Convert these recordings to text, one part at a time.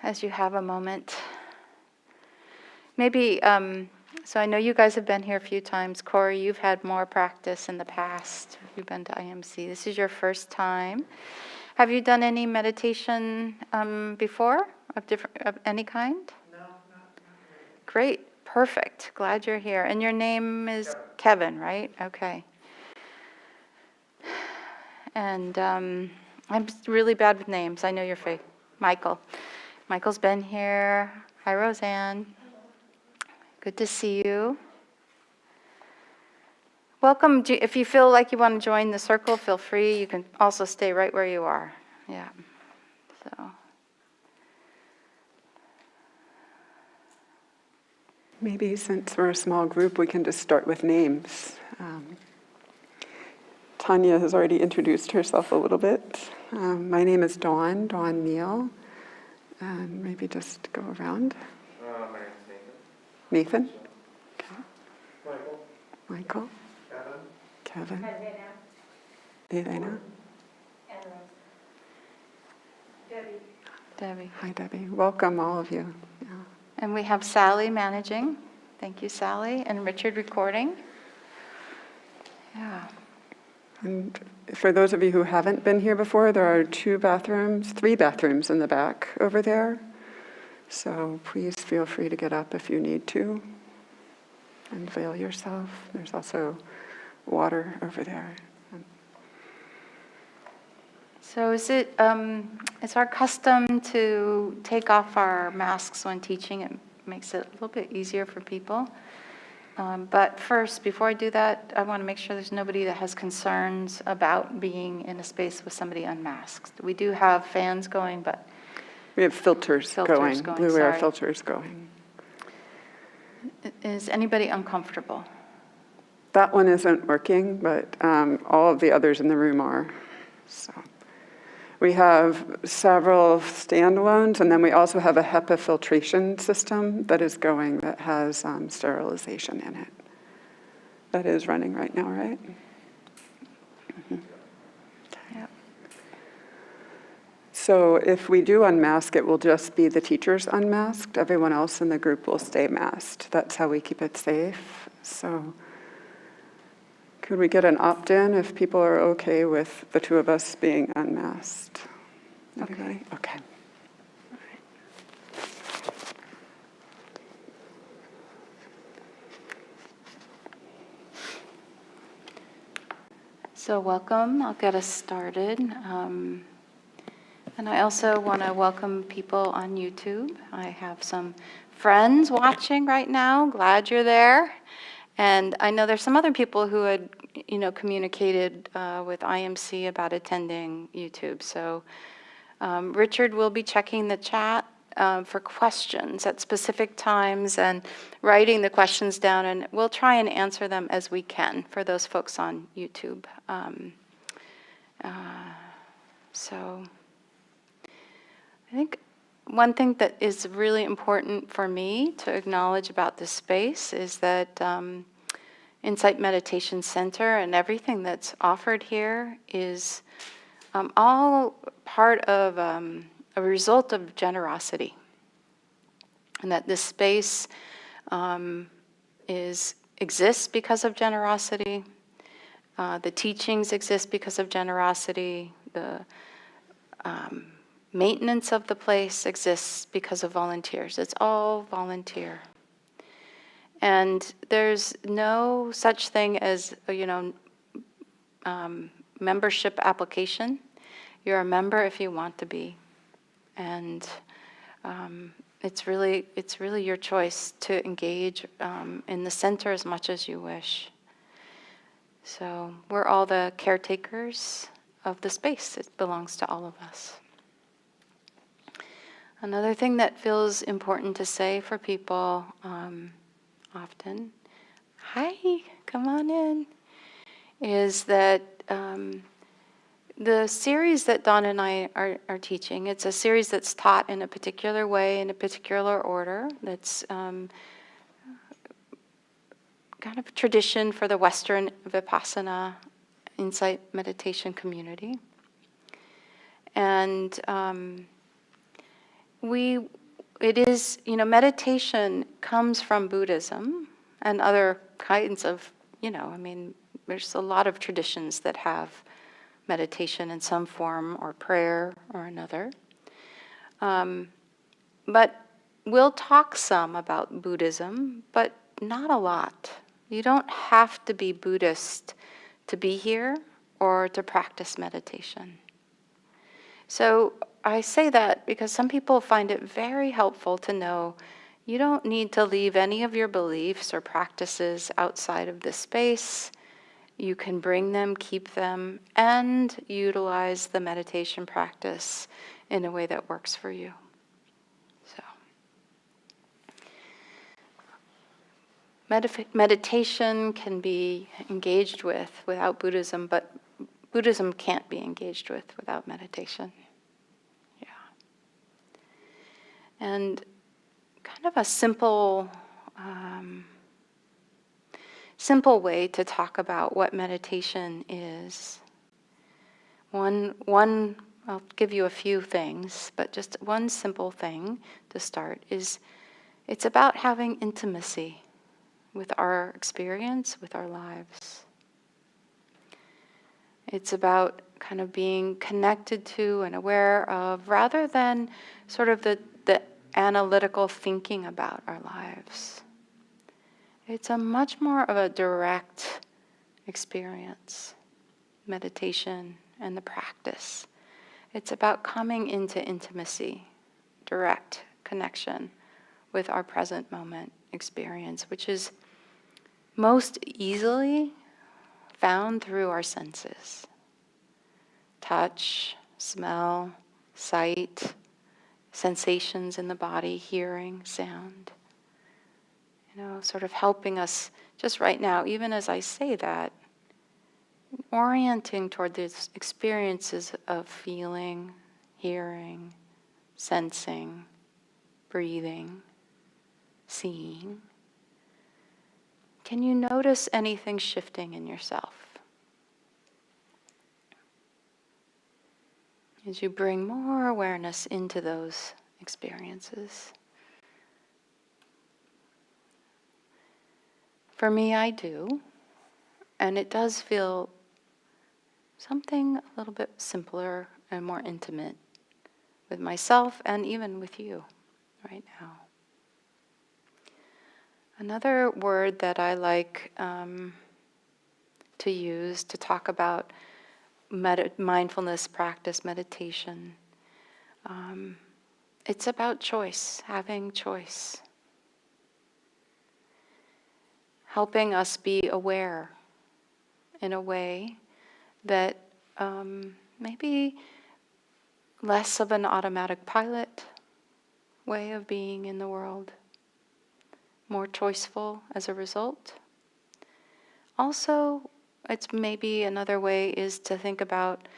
as you have a moment. Maybe, so I know you guys have been here a few times. Corey, you've had more practice in the past. You've been to IMC. This is your first time. Have you done any meditation before of any kind? No, not really. Great, perfect. Glad you're here. And your name is Kevin, right? Okay. And I'm really bad with names. I know your face. Michael. Michael's been here. Hi, Roseanne. Good to see you. Welcome. If you feel like you want to join the circle, feel free. You can also stay right where you are. Yeah. So. Maybe since we're a small group, we can just start with names. Tanya has already introduced herself a little bit. My name is Dawn Neal. And maybe just go around. My name is Nathan. Nathan? Okay. Michael? Kevin? Elena? Debbie. Hi, Debbie. Welcome, all of you. Yeah. And we have Sally managing. Thank you, Sally. And Richard recording. Yeah. And for those of you who haven't been here before, there are 3 bathrooms in the back over there. So please feel free to get up if you need to and veil yourself. There's also water over there. So it's our custom to take off our masks when teaching. It makes it a little bit easier for people. But first, before I do that, I want to make sure there's nobody that has concerns about being in a space with somebody unmasked. We do have fans going, but we have filters going, blue air filters going. Is anybody uncomfortable? That one isn't working, but all of the others in the room are. So we have several standalones, and then we also have a HEPA filtration system that is going that has sterilization in it. That is running right now, right? Mm-hmm. Okay. Yep. So if we do unmask, it will just be the teachers unmasked. Everyone else in the group will stay masked. That's how we keep it safe. So could we get an opt-in if people are okay with the 2 of us being unmasked? Everybody? Okay. All right. So welcome. I'll get us started. And I also want to welcome people on YouTube. I have some friends watching right now. Glad you're there. And I know there's some other people who had, communicated with IMC about attending YouTube. So Richard will be checking the chat for questions at specific times and writing the questions down, and we'll try and answer them as we can for those folks on YouTube. So I think one thing that is really important for me to acknowledge about this space is that Insight Meditation Center and everything that's offered here is all part of a result of generosity. And that this space exists because of generosity. The teachings exist because of generosity. The maintenance of the place exists because of volunteers. It's all volunteer. And there's no such thing as, membership application. You're a member if you want to be. And it's really your choice to engage in the center as much as you wish. So we're all the caretakers of the space. It belongs to all of us. Another thing that feels important to say for people often, hi, come on in, is that the series that Dawn and I are teaching, it's a series that's taught in a particular way, in a particular order, that's kind of tradition for the Western Vipassana Insight meditation community. And it is, meditation comes from Buddhism and other kinds of, there's a lot of traditions that have meditation in some form or prayer or another. But we'll talk some about Buddhism, but not a lot. You don't have to be Buddhist to be here or to practice meditation. So I say that because some people find it very helpful to know you don't need to leave any of your beliefs or practices outside of this space. You can bring them, keep them, and utilize the meditation practice in a way that works for you. So, meditation can be engaged with without Buddhism, but Buddhism can't be engaged with without meditation. Yeah. And kind of a simple way to talk about what meditation is. One, I'll give you a few things, but just one simple thing to start is it's about having intimacy with our experience, with our lives. It's about kind of being connected to and aware of, rather than sort of the analytical thinking about our lives. It's a much more of a direct experience, meditation and the practice. It's about coming into intimacy, direct connection with our present moment experience, which is most easily found through our senses. Touch, smell, sight, sensations in the body, hearing, sound. Sort of helping us just right now, even as I say that, orienting toward these experiences of feeling, hearing, sensing, breathing, seeing. Can you notice anything shifting in yourself? As you bring more awareness into those experiences. For me, I do, and it does feel something a little bit simpler and more intimate with myself and even with you right now. Another word that I like to use to talk about mindfulness practice, meditation, it's about choice, having choice. Helping us be aware in a way that maybe less of an automatic pilot way of being in the world, more choiceful as a result. Also, it's maybe another way is to think about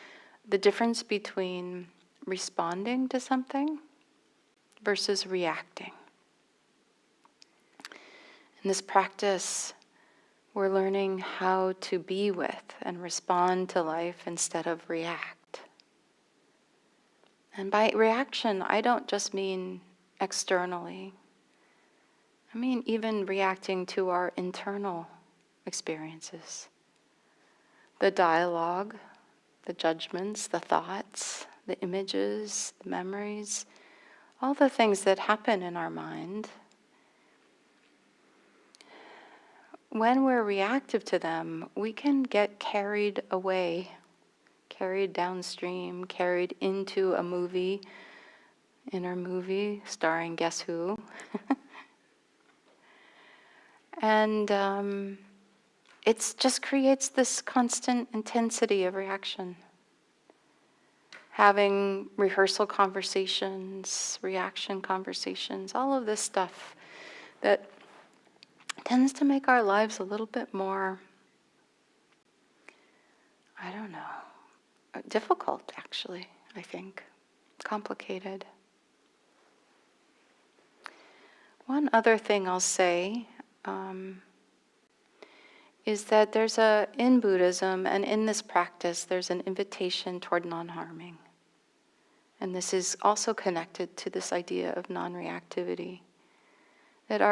the difference between responding to something versus reacting. In this practice, we're learning how to be with and respond to life instead of react. And by reaction, I don't just mean externally. I mean even reacting to our internal experiences. The dialogue, the judgments, the thoughts, the images, the memories, all the things that happen in our mind. When we're reactive to them, we can get carried away, carried downstream, carried into a movie, inner movie starring Guess Who. And it just creates this constant intensity of reaction. Having rehearsal conversations, reaction conversations, all of this stuff that tends to make our lives a little bit more, difficult actually, I think, complicated. One other thing I'll say is that in Buddhism and in this practice, there's an invitation toward non-harming. And this is also connected to this idea of non-reactivity. That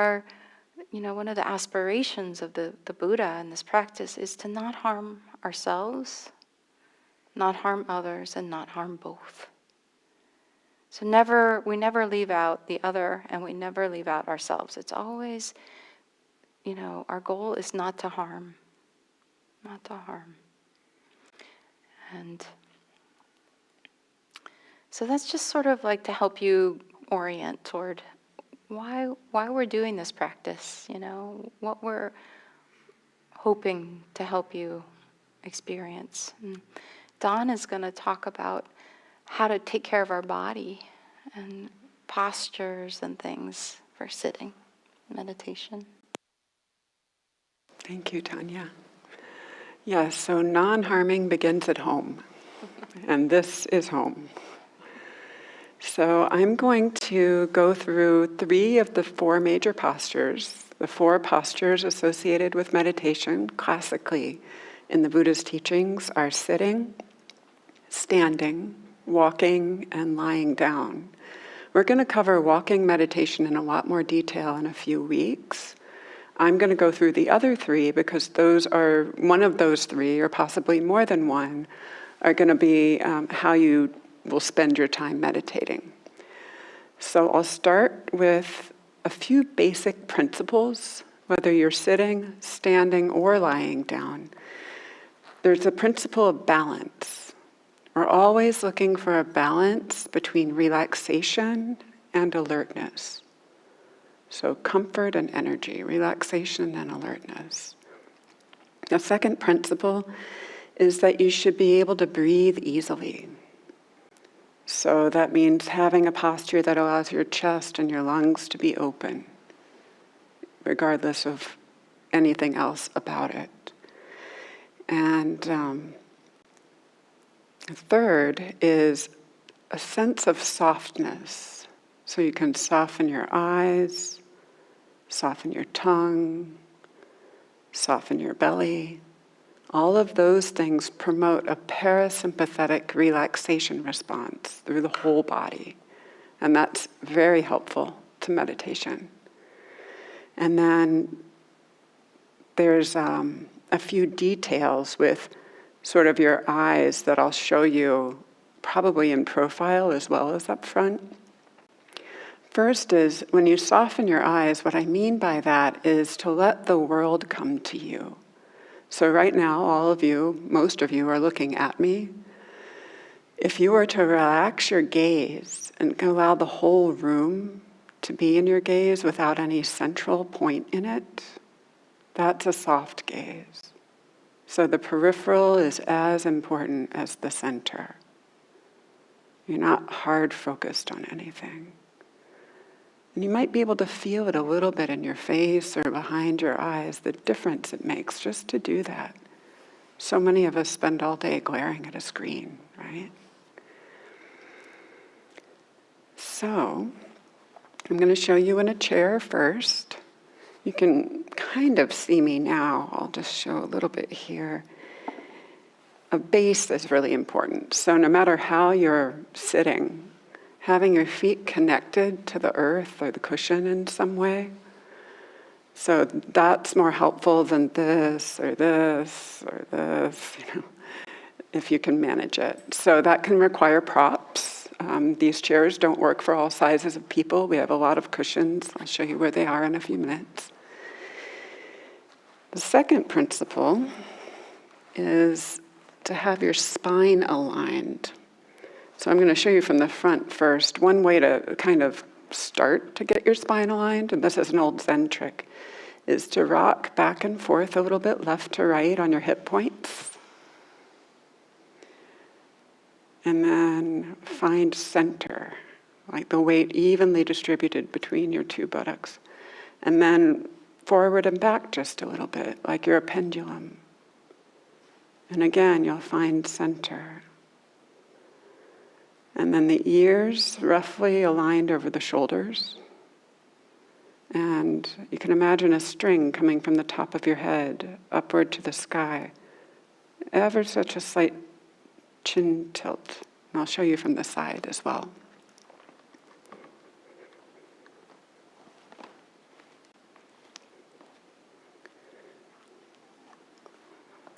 one of the aspirations of the Buddha in this practice is to not harm ourselves, not harm others, and not harm both. So we never leave out the other, and we never leave out ourselves. It's always, our goal is not to harm, not to harm. And so that's just sort of like to help you orient toward why we're doing this practice, what we're hoping to help you experience. And Dawn is going to talk about how to take care of our body and postures and things for sitting meditation. Thank you, Tanya. Yes, so non-harming begins at home, and this is home. So I'm going to go through 3 of the 4 major postures, the 4 postures associated with meditation classically in the Buddha's teachings are sitting, standing, walking, and lying down. We're going to cover walking meditation in a lot more detail in a few weeks. I'm going to go through the other 3 because one of those 3, or possibly more than one, are going to be how you will spend your time meditating. So I'll start with a few basic principles, whether you're sitting, standing, or lying down. There's a principle of balance. We're always looking for a balance between relaxation and alertness. So comfort and energy, relaxation and alertness. The second principle is that you should be able to breathe easily. So that means having a posture that allows your chest and your lungs to be open, regardless of anything else about it. And the third is a sense of softness. So you can soften your eyes, soften your tongue, soften your belly. All of those things promote a parasympathetic relaxation response through the whole body. And that's very helpful to meditation. And then there's a few details with sort of your eyes that I'll show you probably in profile as well as up front. First is when you soften your eyes, what I mean by that is to let the world come to you. So right now, all of you, most of you are looking at me. If you were to relax your gaze and allow the whole room to be in your gaze without any central point in it, that's a soft gaze. So the peripheral is as important as the center. You're not hard focused on anything. And you might be able to feel it a little bit in your face or behind your eyes, the difference it makes just to do that. So many of us spend all day glaring at a screen, right? So, I'm going to show you in a chair first. You can kind of see me now. I'll just show a little bit here. A base is really important. So no matter how you're sitting, having your feet connected to the earth or the cushion in some way. So that's more helpful than this or this or this, if you can manage it. So that can require props. These chairs don't work for all sizes of people. We have a lot of cushions. I'll show you where they are in a few minutes. The second principle is to have your spine aligned. So I'm going to show you from the front first. One way to kind of start to get your spine aligned, and this is an old Zen trick, is to rock back and forth a little bit, left to right on your hip points. And then find center, like the weight evenly distributed between your 2 buttocks. And then forward and back just a little bit, like you're a pendulum. And again, you'll find center. And then the ears roughly aligned over the shoulders. And you can imagine a string coming from the top of your head upward to the sky. Ever such a slight chin tilt And I'll show you from the side as well.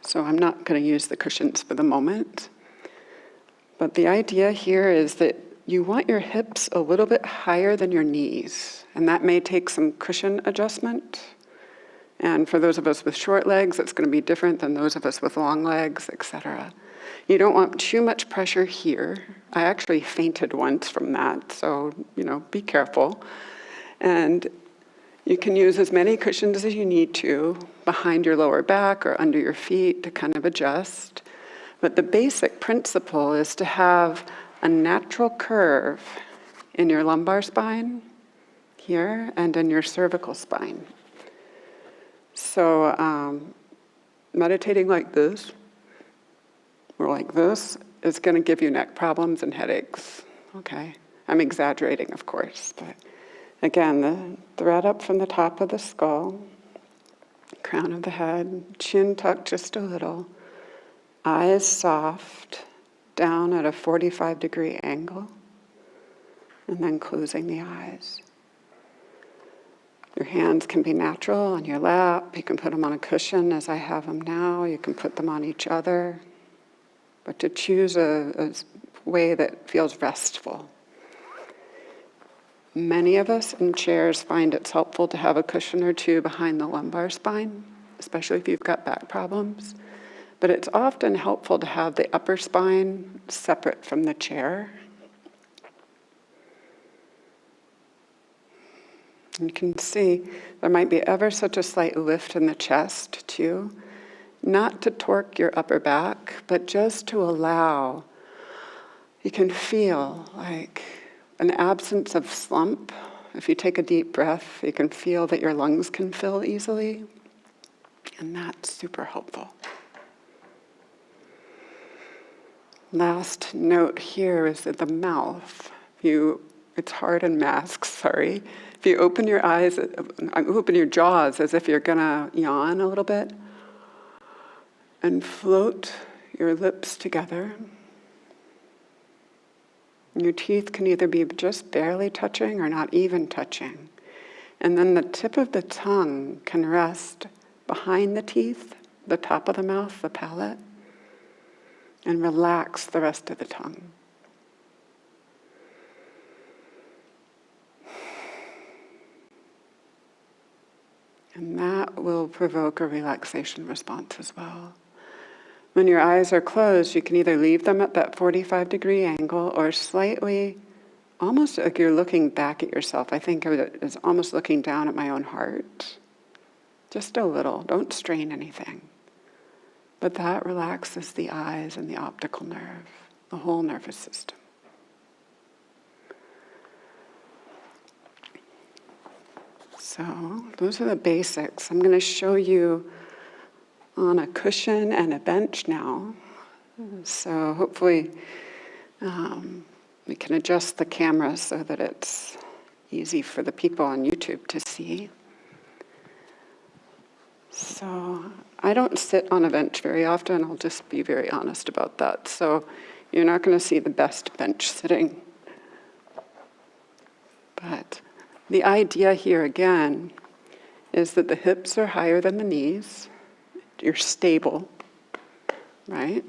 So I'm not going to use the cushions for the moment. But the idea here is that you want your hips a little bit higher than your knees. And that may take some cushion adjustment. And for those of us with short legs, it's going to be different than those of us with long legs, etc. You don't want too much pressure here. I actually fainted once from that, so, be careful. And you can use as many cushions as you need to behind your lower back or under your feet to kind of adjust. But the basic principle is to have a natural curve in your lumbar spine here and in your cervical spine. So meditating like this or like this is going to give you neck problems and headaches, okay? I'm exaggerating, of course, but again, the thread up from the top of the skull, crown of the head, chin tucked just a little, eyes soft, down at a 45-degree angle, and then closing the eyes. Your hands can be natural on your lap. You can put them on a cushion as I have them now. You can put them on each other. But to choose a way that feels restful. Many of us in chairs find it's helpful to have a cushion or two behind the lumbar spine, especially if you've got back problems. But it's often helpful to have the upper spine separate from the chair. You can see there might be ever such a slight lift in the chest too. Not to torque your upper back, but just to allow. You can feel like an absence of slump. If you take a deep breath, you can feel that your lungs can fill easily. And that's super helpful. Last note here is that the mouth, it's hard in masks, sorry. If you open your eyes, open your jaws as if you're gonna yawn a little bit, and float your lips together. Your teeth can either be just barely touching or not even touching. And then the tip of the tongue can rest behind the teeth, the top of the mouth, the palate, and relax the rest of the tongue. And that will provoke a relaxation response as well. When your eyes are closed, you can either leave them at that 45-degree angle or slightly, almost like you're looking back at yourself. I think of it as almost looking down at my own heart. Just a little, don't strain anything. But that relaxes the eyes and the optical nerve, the whole nervous system. So those are the basics. I'm going to show you on a cushion and a bench now. So hopefully we can adjust the camera so that it's easy for the people on YouTube to see. So I don't sit on a bench very often. I'll just be very honest about that. So you're not going to see the best bench sitting. But the idea here again is that the hips are higher than the knees. You're stable, right?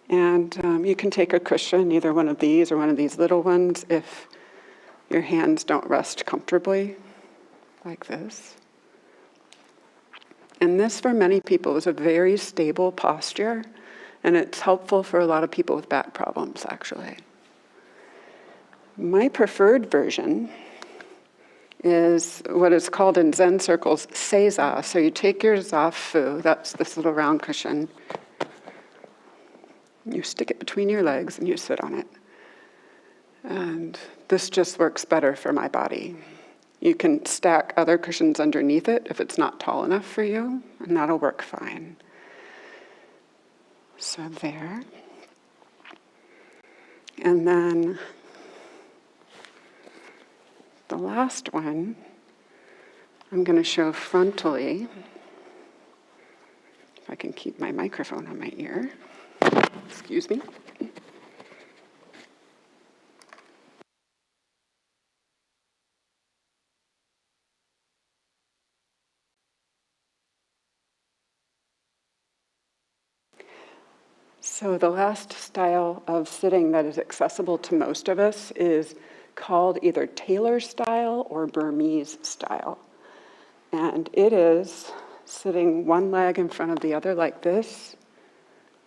And you can take a cushion, either one of these or one of these little ones, if your hands don't rest comfortably, like this. And this, for many people, is a very stable posture, and it's helpful for a lot of people with back problems, actually. My preferred version is what is called in Zen circles seiza. So you take your zafu, that's this little round cushion, you stick it between your legs and you sit on it. And this just works better for my body. You can stack other cushions underneath it if it's not tall enough for you, and that'll work fine. So there. And then the last one, I'm going to show frontally. If I can keep my microphone on my ear. Excuse me. So the last style of sitting that is accessible to most of us is called either Taylor style or Burmese style. And it is sitting one leg in front of the other like this.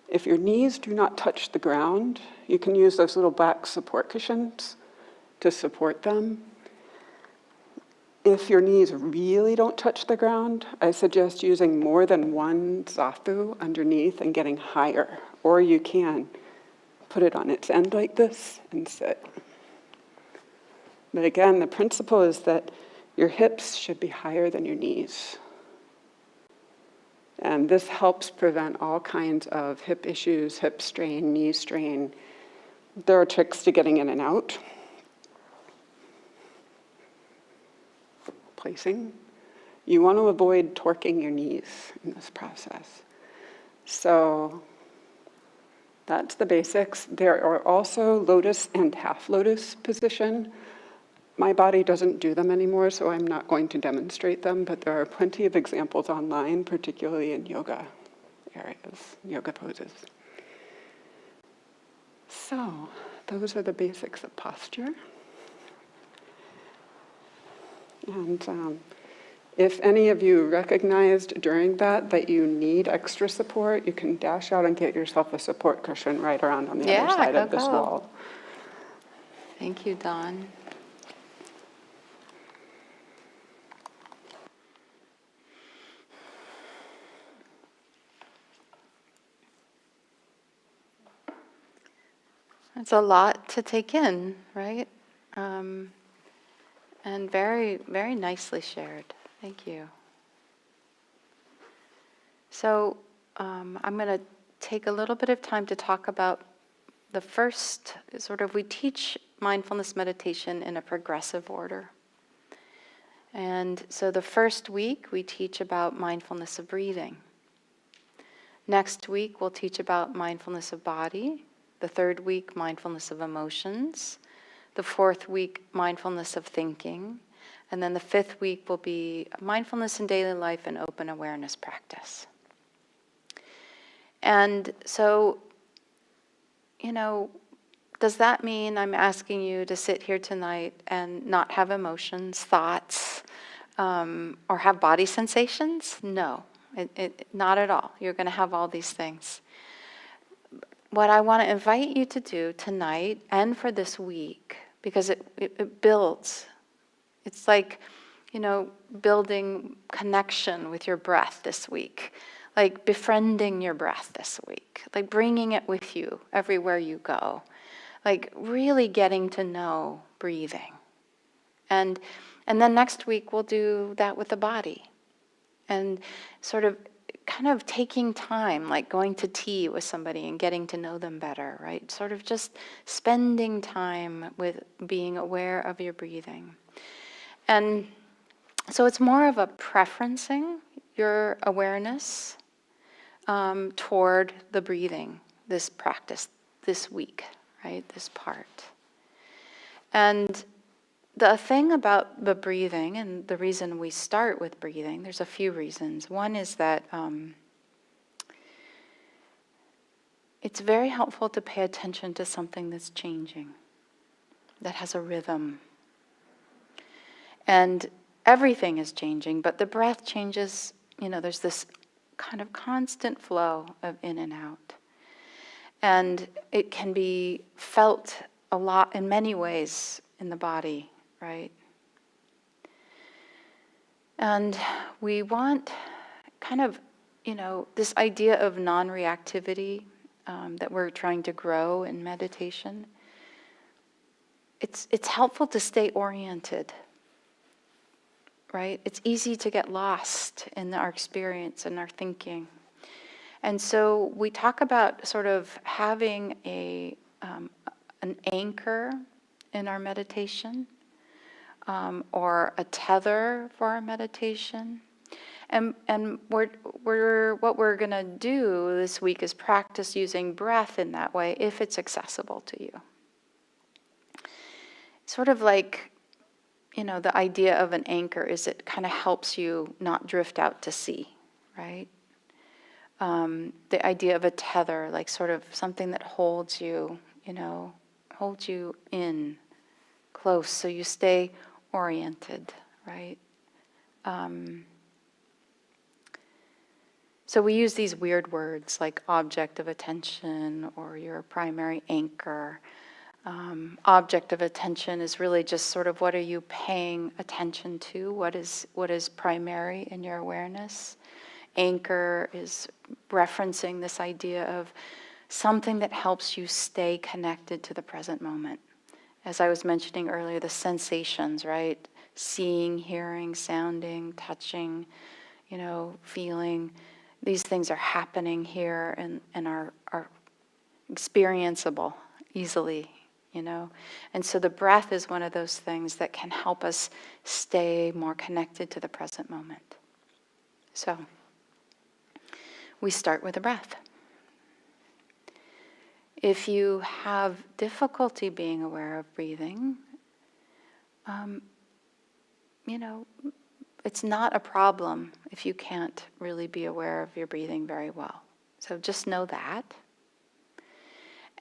If your knees do not touch the ground, you can use those little back support cushions to support them. If your knees really don't touch the ground, I suggest using more than one zathu underneath and getting higher. Or you can put it on its end like this and sit. But again, the principle is that your hips should be higher than your knees. And this helps prevent all kinds of hip issues, hip strain, knee strain. There are tricks to getting in and out. Placing. You want to avoid torquing your knees in this process. So that's the basics. There are also lotus and half lotus position. My body doesn't do them anymore, so I'm not going to demonstrate them, but there are plenty of examples online, particularly in yoga areas, yoga poses. So those are the basics of posture. And if any of you recognized during that you need extra support, you can dash out and get yourself a support cushion right around on the other side of this wall. Thank you, Dawn. It's a lot to take in, right? And very, very nicely shared. Thank you. So I'm going to take a little bit of time to talk about the first we teach mindfulness meditation in a progressive order. And so the first week we teach about mindfulness of breathing. Next week we'll teach about mindfulness of body. The third week, mindfulness of emotions. The fourth week, mindfulness of thinking. And then the fifth week will be mindfulness in daily life and open awareness practice. And so, does that mean I'm asking you to sit here tonight and not have emotions, thoughts, or have body sensations? No, not at all. You're going to have all these things. What I want to invite you to do tonight and for this week, because it builds. It's like, building connection with your breath this week, like befriending your breath this week, like bringing it with you everywhere you go, like really getting to know breathing. And then next week we'll do that with the body, and kind of taking time, like going to tea with somebody and getting to know them better, right? Sort of just spending time with being aware of your breathing. And so it's more of a preferencing your awareness toward the breathing, this practice, this week, right? This part. And the thing about the breathing, and the reason we start with breathing, there's a few reasons. One is that it's very helpful to pay attention to something that's changing, that has a rhythm. And everything is changing, but the breath changes, there's this kind of constant flow of in and out. And it can be felt a lot in many ways in the body, right? And we want kind of, this idea of non-reactivity that we're trying to grow in meditation. It's helpful to stay oriented, right? It's easy to get lost in our experience and our thinking. And so we talk about sort of having an anchor in our meditation, or a tether for our meditation. And what we're going to do this week is practice using breath in that way if it's accessible to you. Sort of like, the idea of an anchor is it kind of helps you not drift out to sea, right? The idea of a tether, like sort of something that holds you, holds you in close so you stay oriented, right? So we use these weird words like object of attention or your primary anchor. Object of attention is really just sort of what are you paying attention to? What is primary in your awareness? Anchor is referencing this idea of something that helps you stay connected to the present moment. As I was mentioning earlier, the sensations, right? Seeing, hearing, sounding, touching, feeling. These things are happening here and are experienceable easily, And so the breath is one of those things that can help us stay more connected to the present moment. So we start with the breath. If you have difficulty being aware of breathing, it's not a problem if you can't really be aware of your breathing very well. So just know that.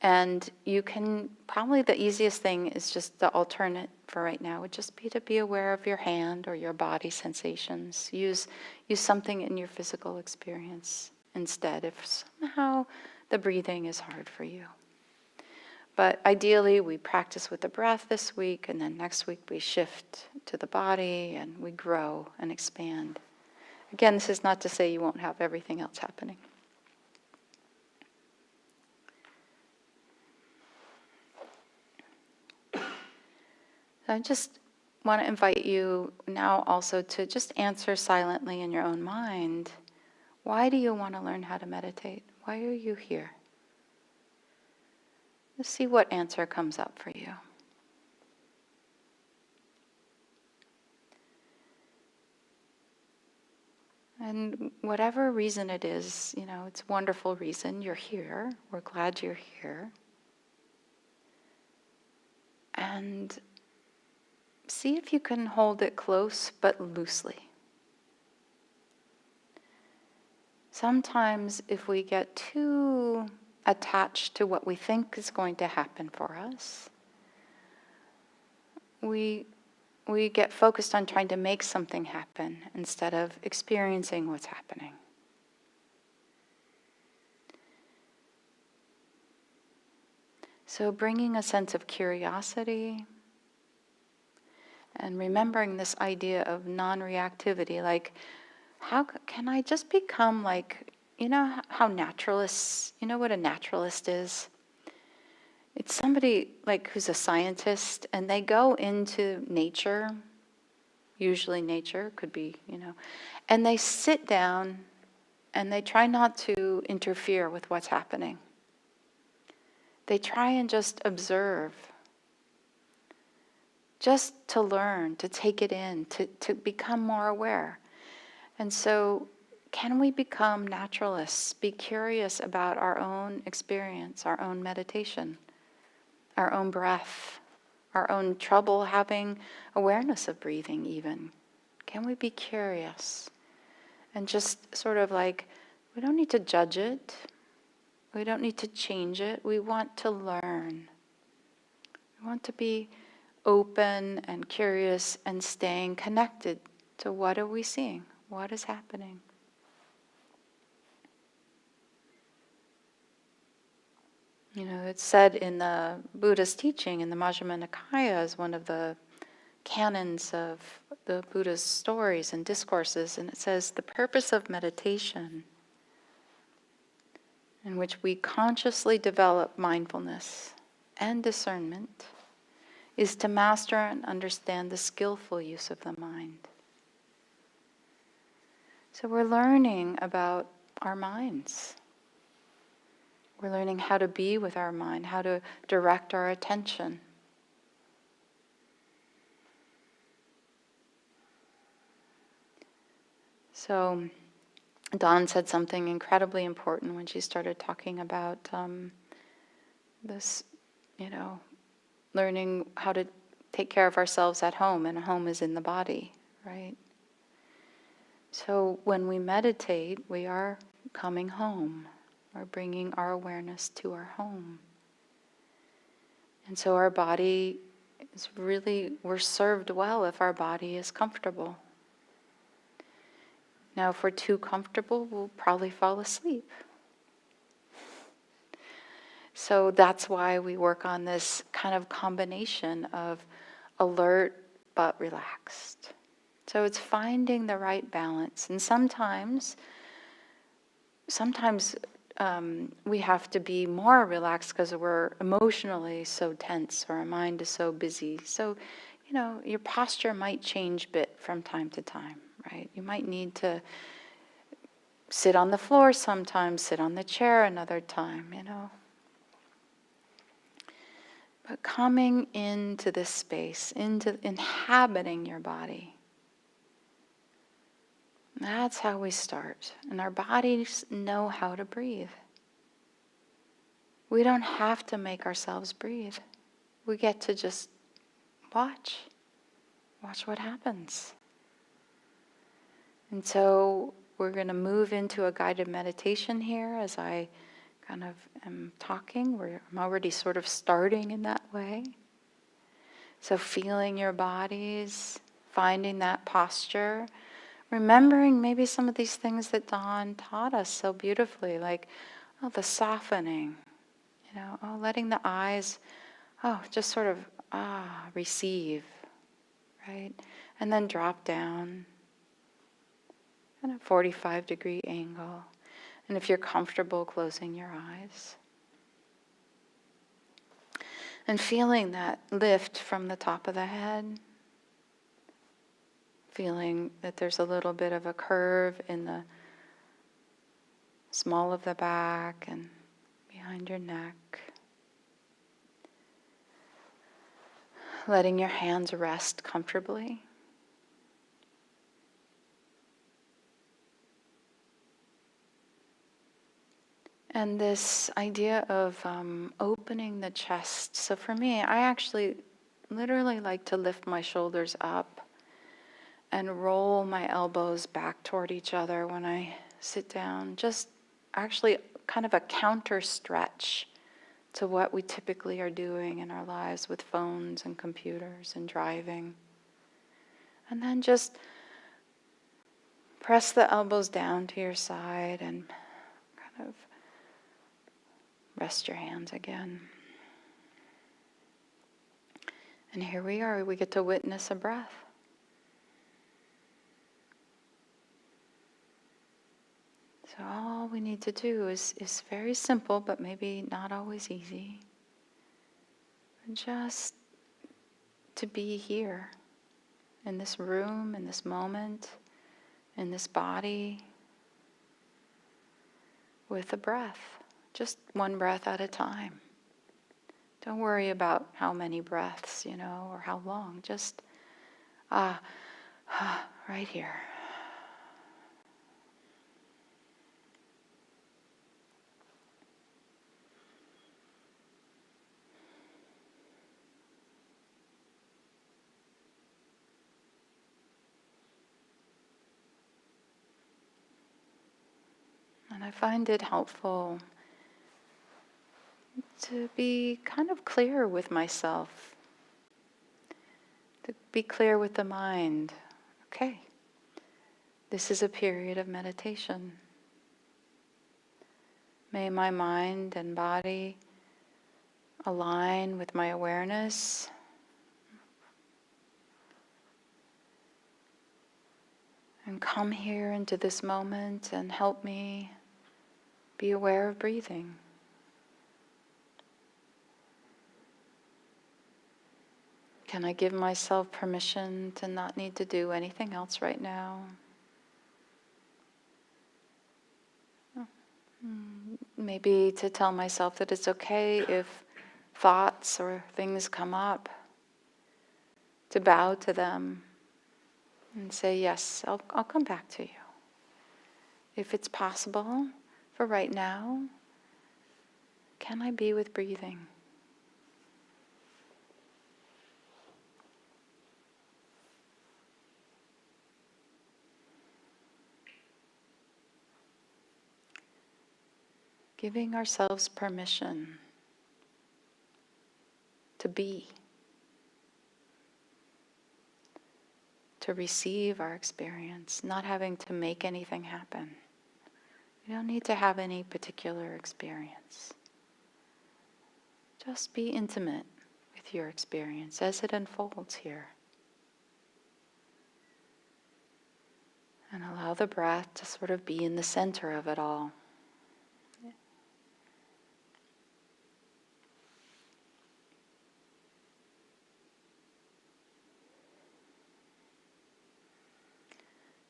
And you can, probably the easiest thing is just the alternate for right now would just be to be aware of your hand or your body sensations. Use something in your physical experience instead if somehow the breathing is hard for you. But ideally, we practice with the breath this week, and then next week we shift to the body and we grow and expand. Again, this is not to say you won't have everything else happening. I just want to invite you now also to just answer silently in your own mind, why do you want to learn how to meditate? Why are you here? Let's see what answer comes up for you. And whatever reason it is, it's a wonderful reason you're here. We're glad you're here. And see if you can hold it close but loosely. Sometimes if we get too attached to what we think is going to happen for us, we get focused on trying to make something happen instead of experiencing what's happening. So bringing a sense of curiosity and remembering this idea of non-reactivity, like how can I just become like, how naturalists, what a naturalist is? It's somebody like who's a scientist and they go into nature, usually nature, could be, and they sit down and they try not to interfere with what's happening. They try and just observe, just to learn, to take it in, to become more aware. And so, can we become naturalists, be curious about our own experience, our own meditation, our own breath, our own trouble having awareness of breathing even? Can we be curious? And just sort of like, we don't need to judge it. We don't need to change it. We want to learn. We want to be open and curious and staying connected to what are we seeing? What is happening? It's said in the Buddha's teaching in the Majjhima Nikaya as one of the canons of the Buddha's stories and discourses, and it says the purpose of meditation, in which we consciously develop mindfulness and discernment, is to master and understand the skillful use of the mind. So we're learning about our minds. We're learning how to be with our mind, how to direct our attention. So Dawn said something incredibly important when she started talking about this, learning how to take care of ourselves at home, and home is in the body, right? So when we meditate, we are coming home, or bringing our awareness to our home. And so our body is really, we're served well if our body is comfortable. Now, if we're too comfortable, we'll probably fall asleep. So that's why we work on this kind of combination of alert but relaxed. So it's finding the right balance. And sometimes we have to be more relaxed because we're emotionally so tense or our mind is so busy. So, your posture might change a bit from time to time, right? You might need to sit on the floor sometimes, sit on the chair another time, But coming into this space, into inhabiting your body, that's how we start. And our bodies know how to breathe. We don't have to make ourselves breathe. We get to just watch what happens. And so we're going to move into a guided meditation here as I kind of am talking. I'm already sort of starting in that way. So feeling your bodies, finding that posture, remembering maybe some of these things that Dawn taught us so beautifully, like, the softening, letting the eyes, just sort of, receive, right? And then drop down at a 45-degree angle. And if you're comfortable, closing your eyes. And feeling that lift from the top of the head. Feeling that there's a little bit of a curve in the small of the back and behind your neck. Letting your hands rest comfortably. And this idea of opening the chest. So for me, I actually literally like to lift my shoulders up and roll my elbows back toward each other when I sit down. Just actually kind of a counter stretch to what we typically are doing in our lives with phones and computers and driving. And then just press the elbows down to your side and kind of rest your hands again. And here we are, we get to witness a breath. So all we need to do is very simple, but maybe not always easy. Just to be here, in this room, in this moment, in this body, with a breath. Just one breath at a time. Don't worry about how many breaths, or how long. Just, right here. And I find it helpful to be kind of clear with myself, to be clear with the mind. Okay, this is a period of meditation. May my mind and body align with my awareness. And come here into this moment and help me be aware of breathing. Can I give myself permission to not need to do anything else right now? Maybe to tell myself that it's okay if thoughts or things come up, to bow to them and say, yes, I'll come back to you. If it's possible for right now, can I be with breathing? Giving ourselves permission to be, to receive our experience, not having to make anything happen. You don't need to have any particular experience. Just be intimate with your experience as it unfolds here. And allow the breath to sort of be in the center of it all.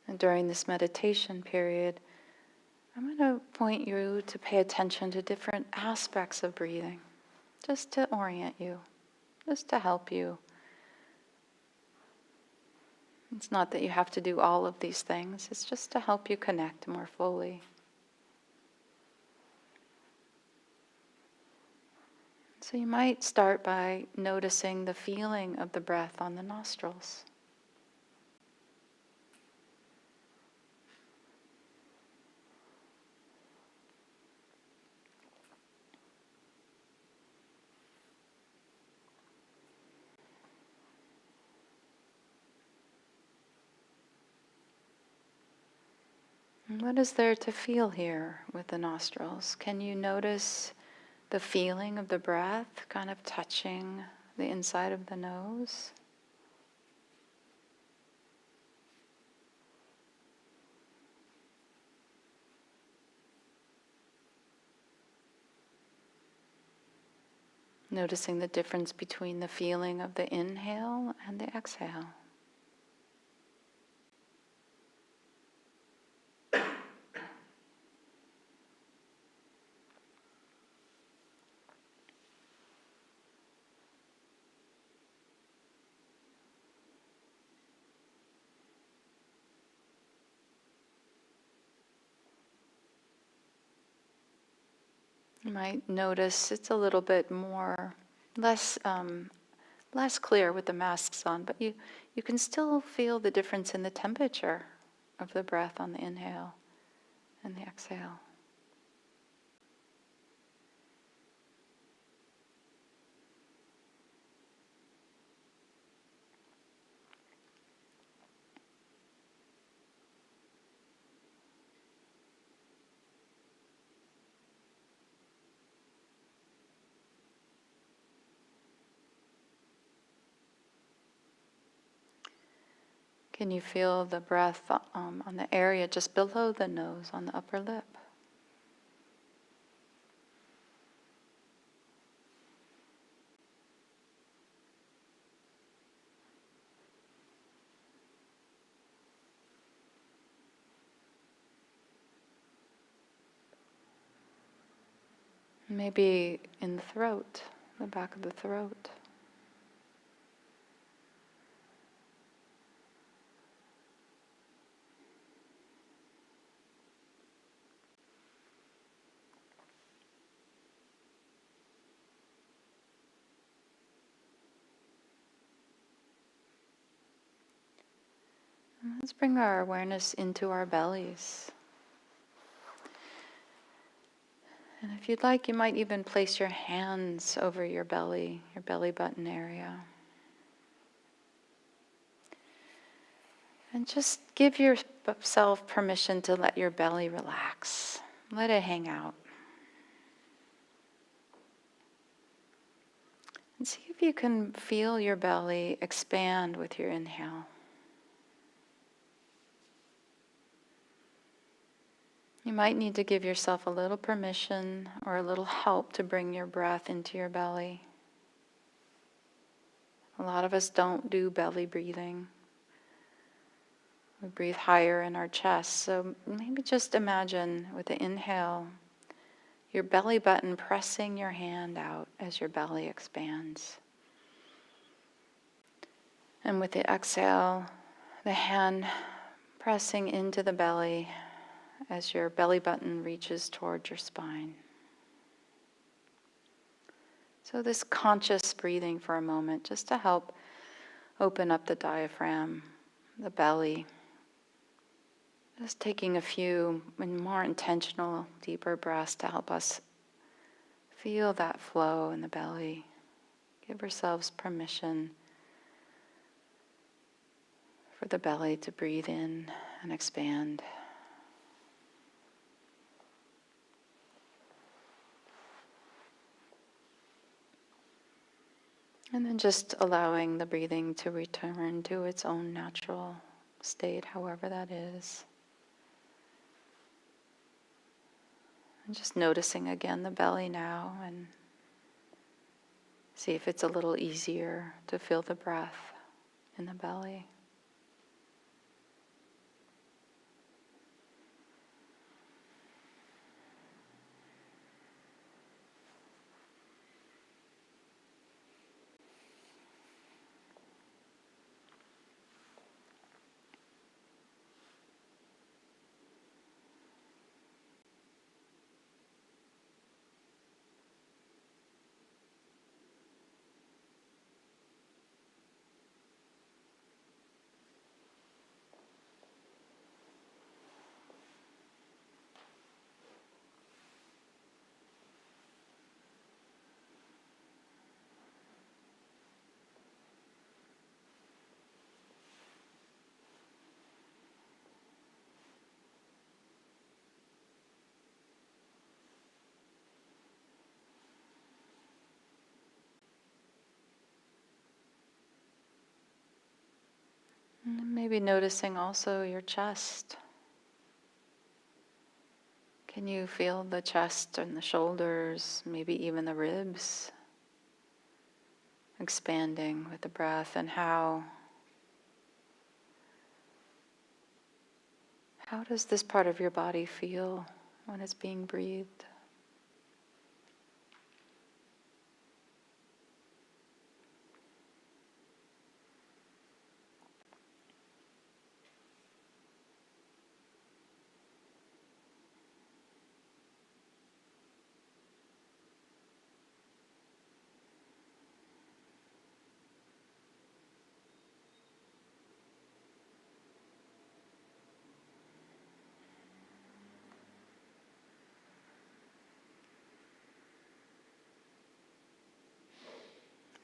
And during this meditation period, I'm going to point you to pay attention to different aspects of breathing, just to orient you, just to help you. It's not that you have to do all of these things, it's just to help you connect more fully. So you might start by noticing the feeling of the breath on the nostrils. And what is there to feel here with the nostrils? Can you notice the feeling of the breath kind of touching the inside of the nose? Noticing the difference between the feeling of the inhale and the exhale. You might notice it's a little bit less clear with the masks on, but you can still feel the difference in the temperature of the breath on the inhale and the exhale. Can you feel the breath on the area just below the nose, on the upper lip? Maybe in the throat, the back of the throat. And let's bring our awareness into our bellies. And if you'd like, you might even place your hands over your belly button area. And just give yourself permission to let your belly relax. Let it hang out. And see if you can feel your belly expand with your inhale. You might need to give yourself a little permission or a little help to bring your breath into your belly. A lot of us don't do belly breathing. We breathe higher in our chest. So maybe just imagine with the inhale, your belly button pressing your hand out as your belly expands. And with the exhale, the hand pressing into the belly as your belly button reaches toward your spine. So this conscious breathing for a moment, just to help open up the diaphragm, the belly, Just taking a few more intentional, deeper breaths to help us feel that flow in the belly. Give ourselves permission for the belly to breathe in and expand. And then just allowing the breathing to return to its own natural state, however that is. And just noticing again the belly now, and see if it's a little easier to feel the breath in the belly. And then maybe noticing also your chest. Can you feel the chest and the shoulders, maybe even the ribs, expanding with the breath, and how does this part of your body feel when it's being breathed?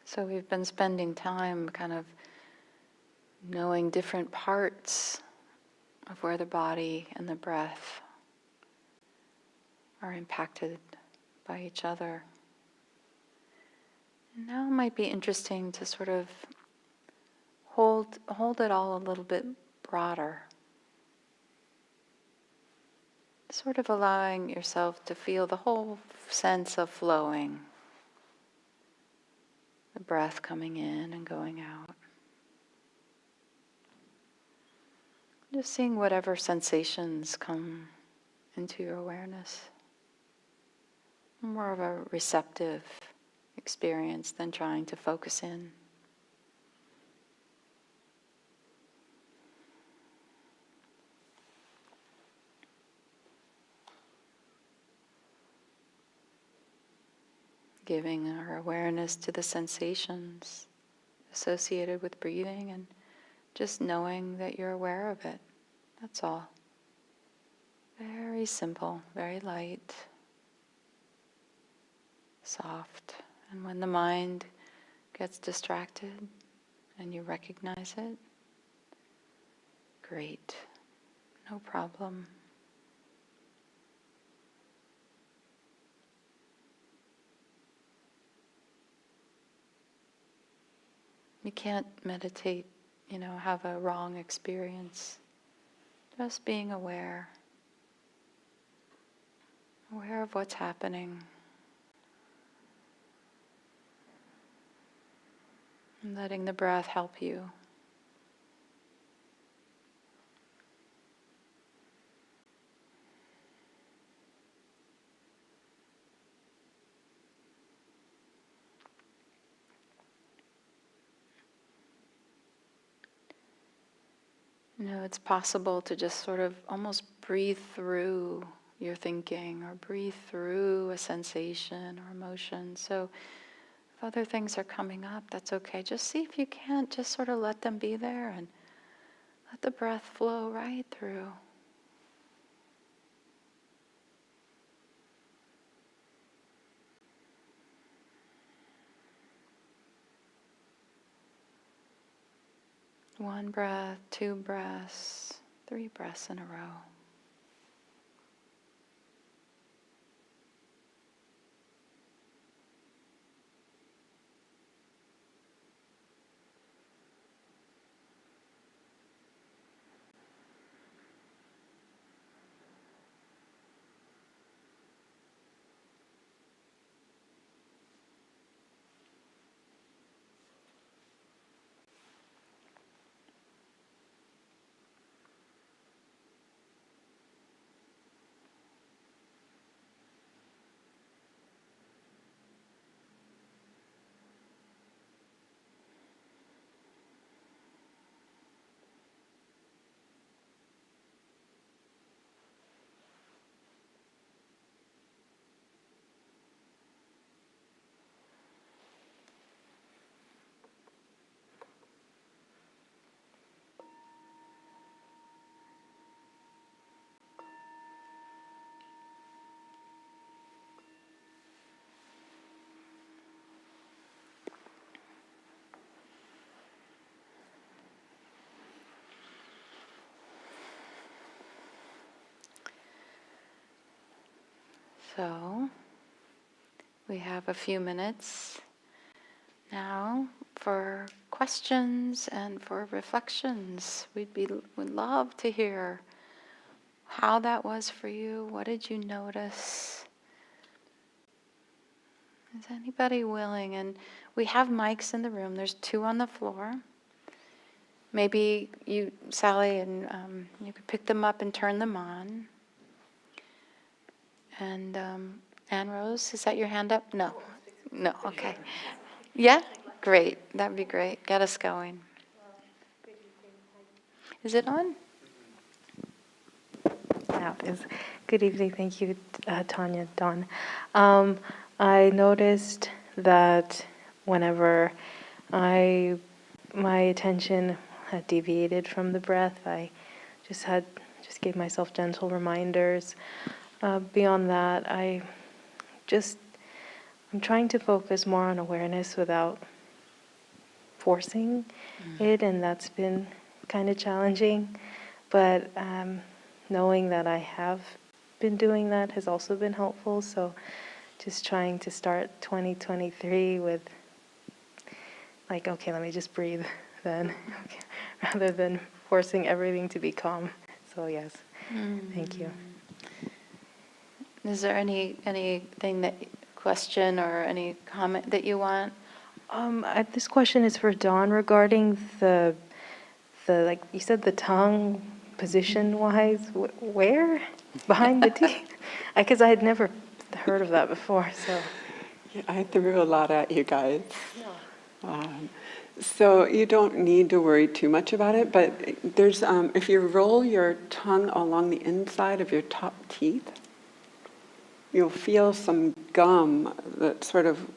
So we've been spending time kind of knowing different parts of where the body and the breath are impacted by each other. And now it might be interesting to sort of hold it all a little bit broader. Sort of allowing yourself to feel the whole sense of flowing. The breath coming in and going out. Just seeing whatever sensations come into your awareness. More of a receptive experience than trying to focus in. Giving our awareness to the sensations associated with breathing and just knowing that you're aware of it. That's all. Very simple, very light, soft. And when the mind gets distracted and you recognize it, great, no problem. You can't meditate, have a wrong experience. Just being aware of what's happening. And letting the breath help you. It's possible to just sort of almost breathe through your thinking or breathe through a sensation or emotion. So if other things are coming up, that's okay. Just see if you can't just sort of let them be there and let the breath flow right through. 1 breath, 2 breaths, 3 breaths in a row. So, we have a few minutes now for questions and for reflections. Would love to hear how that was for you. What did you notice? Is anybody willing? And we have mics in the room. There's 2 on the floor. Maybe you, Sally, and you could pick them up and turn them on. And Anne Rose, is that your hand up? No. No, okay. Yeah? Great. That'd be great. Get us going. Is it on? Out is good evening. Thank you, Tanya, Dawn. I noticed that whenever my attention had deviated from the breath, I just gave myself gentle reminders. Beyond that, I'm trying to focus more on awareness without forcing it, and that's been kind of challenging. But knowing that I have been doing that has also been helpful. So just trying to start 2023 with like, okay, let me just breathe then, okay, rather than forcing everything to be calm. So yes, thank you. Is there anything question or any comment that you want? This question is for Dawn regarding the like you said, the tongue position-wise. Where? Behind the teeth? Because I had never heard of that before. So Yeah, I threw a lot at you guys. So you don't need to worry too much about it, but there's if you roll your tongue along the inside of your top teeth, you'll feel some gum that sort of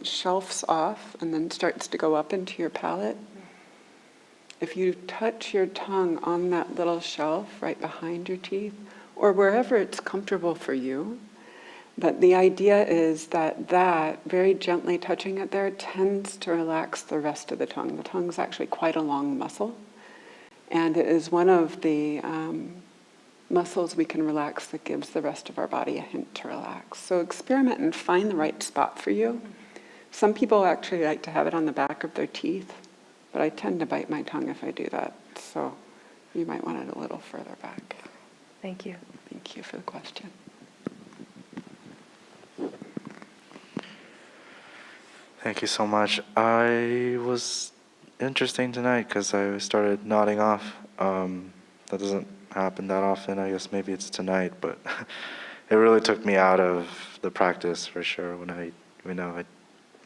shelves off and then starts to go up into your palate. If you touch your tongue on that little shelf right behind your teeth, or wherever it's comfortable for you, but the idea is that very gently touching it there tends to relax the rest of the tongue. The tongue's actually quite a long muscle, and it is one of the muscles we can relax that gives the rest of our body a hint to relax. So experiment and find the right spot for you. Some people actually like to have it on the back of their teeth, but I tend to bite my tongue if I do that. So you might want it a little further back. thank you. Thank you for the question. Thank you so much. I was interesting tonight because I started nodding off. That doesn't happen that often. I guess maybe it's tonight, but it really took me out of the practice for sure when I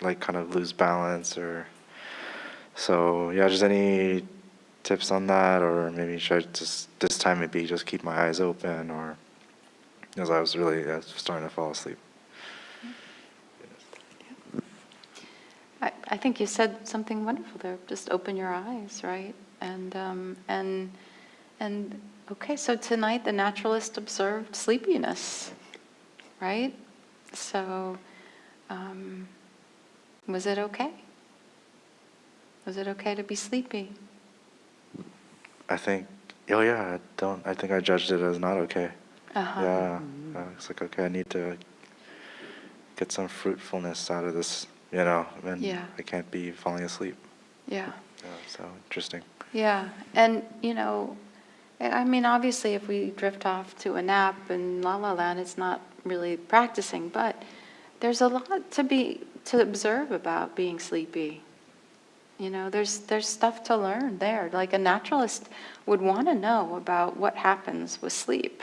like kind of lose balance or so. Yeah, just any tips on that, or maybe should I just this time maybe just keep my eyes open, or because I was really starting to fall asleep. I think you said something wonderful there. Just open your eyes, right? And okay, so tonight the naturalist observed sleepiness, right? So, was it okay? Was it okay to be sleepy? I think, oh yeah, I think I judged it as not okay. Uh-huh. Yeah, it's like, okay, I need to get some fruitfulness out of this, and Yeah. I can't be falling asleep. Yeah. Yeah, so interesting. Yeah. And, I mean, obviously, if we drift off to a nap in La La Land, it's not really practicing, but there's a lot to observe about being sleepy. There's stuff to learn there. Like a naturalist would want to know about what happens with sleep.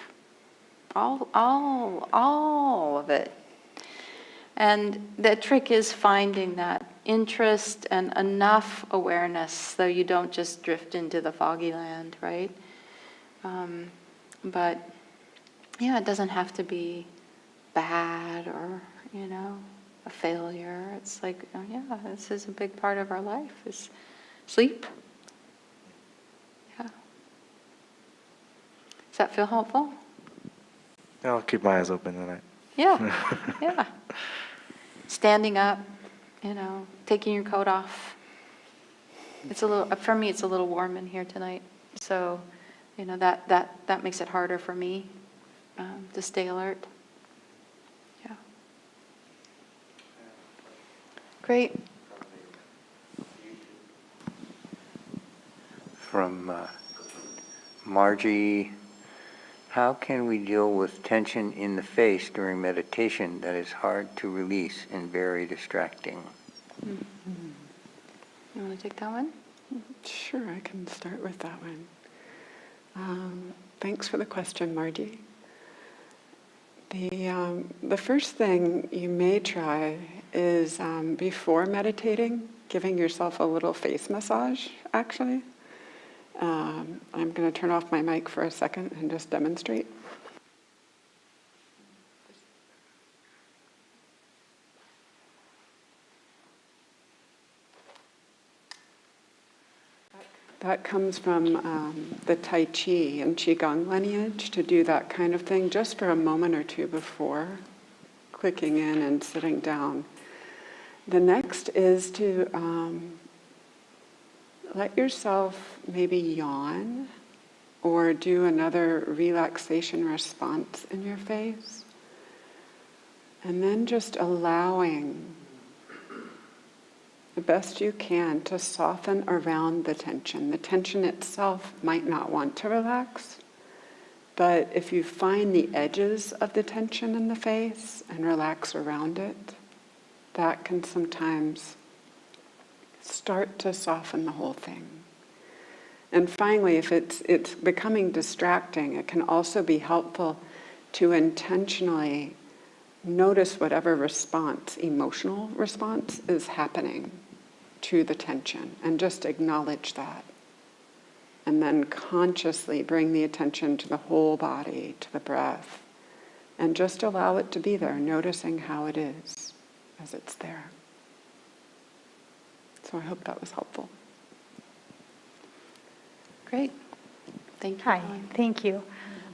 All of it. And the trick is finding that interest and enough awareness so you don't just drift into the foggy land, right? But yeah, it doesn't have to be bad or, a failure. It's like, oh yeah, this is a big part of our life, is sleep. Yeah. Does that feel helpful? Yeah, I'll keep my eyes open tonight. Yeah, yeah. Standing up, taking your coat off. For me, it's a little warm in here tonight. So, that makes it harder for me to stay alert. Yeah. Great. From Margie, how can we deal with tension in the face during meditation that is hard to release and very distracting? Mm-hmm. You want to take that one? Sure, I can start with that one. Thanks for the question, Margie. The first thing you may try is before meditating, giving yourself a little face massage, actually. I'm going to turn off my mic for a second and just demonstrate. That comes from the Tai Chi and Qigong lineage, to do that kind of thing just for a moment or two before clicking in and sitting down. The next is to let yourself maybe yawn or do another relaxation response in your face. And then just allowing the best you can to soften around the tension. The tension itself might not want to relax, but if you find the edges of the tension in the face and relax around it, that can sometimes start to soften the whole thing. And finally, if it's becoming distracting, it can also be helpful to intentionally notice whatever emotional response is happening to the tension, and just acknowledge that. And then consciously bring the attention to the whole body, to the breath, and just allow it to be there, noticing how it is as it's there. So I hope that was helpful. Great. Thank you. Hi, Helen. thank you.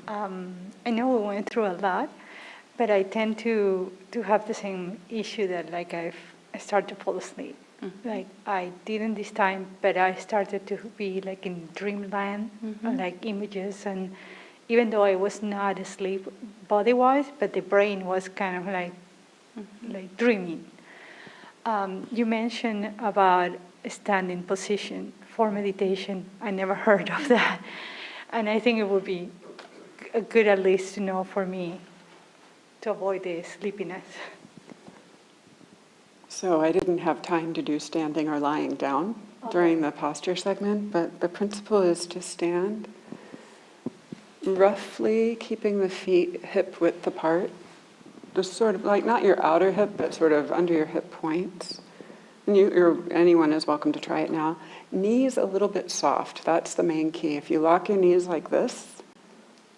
I know we went through a lot, but I tend to have the same issue that I start to fall asleep. Mm-hmm. Like I didn't this time, but I started to be like in dreamland, Mm-hmm. like images, and even though I was not asleep body-wise, but the brain was kind of like dreaming. You mentioned about standing position for meditation. I never heard of that, and I think it would be good at least to know for me to avoid the sleepiness. So I didn't have time to do standing or lying down during the posture segment, but the principle is to stand roughly keeping the feet hip width apart, just sort of like not your outer hip, but sort of under your hip points. And anyone is welcome to try it now. Knees a little bit soft, that's the main key. If you lock your knees like this,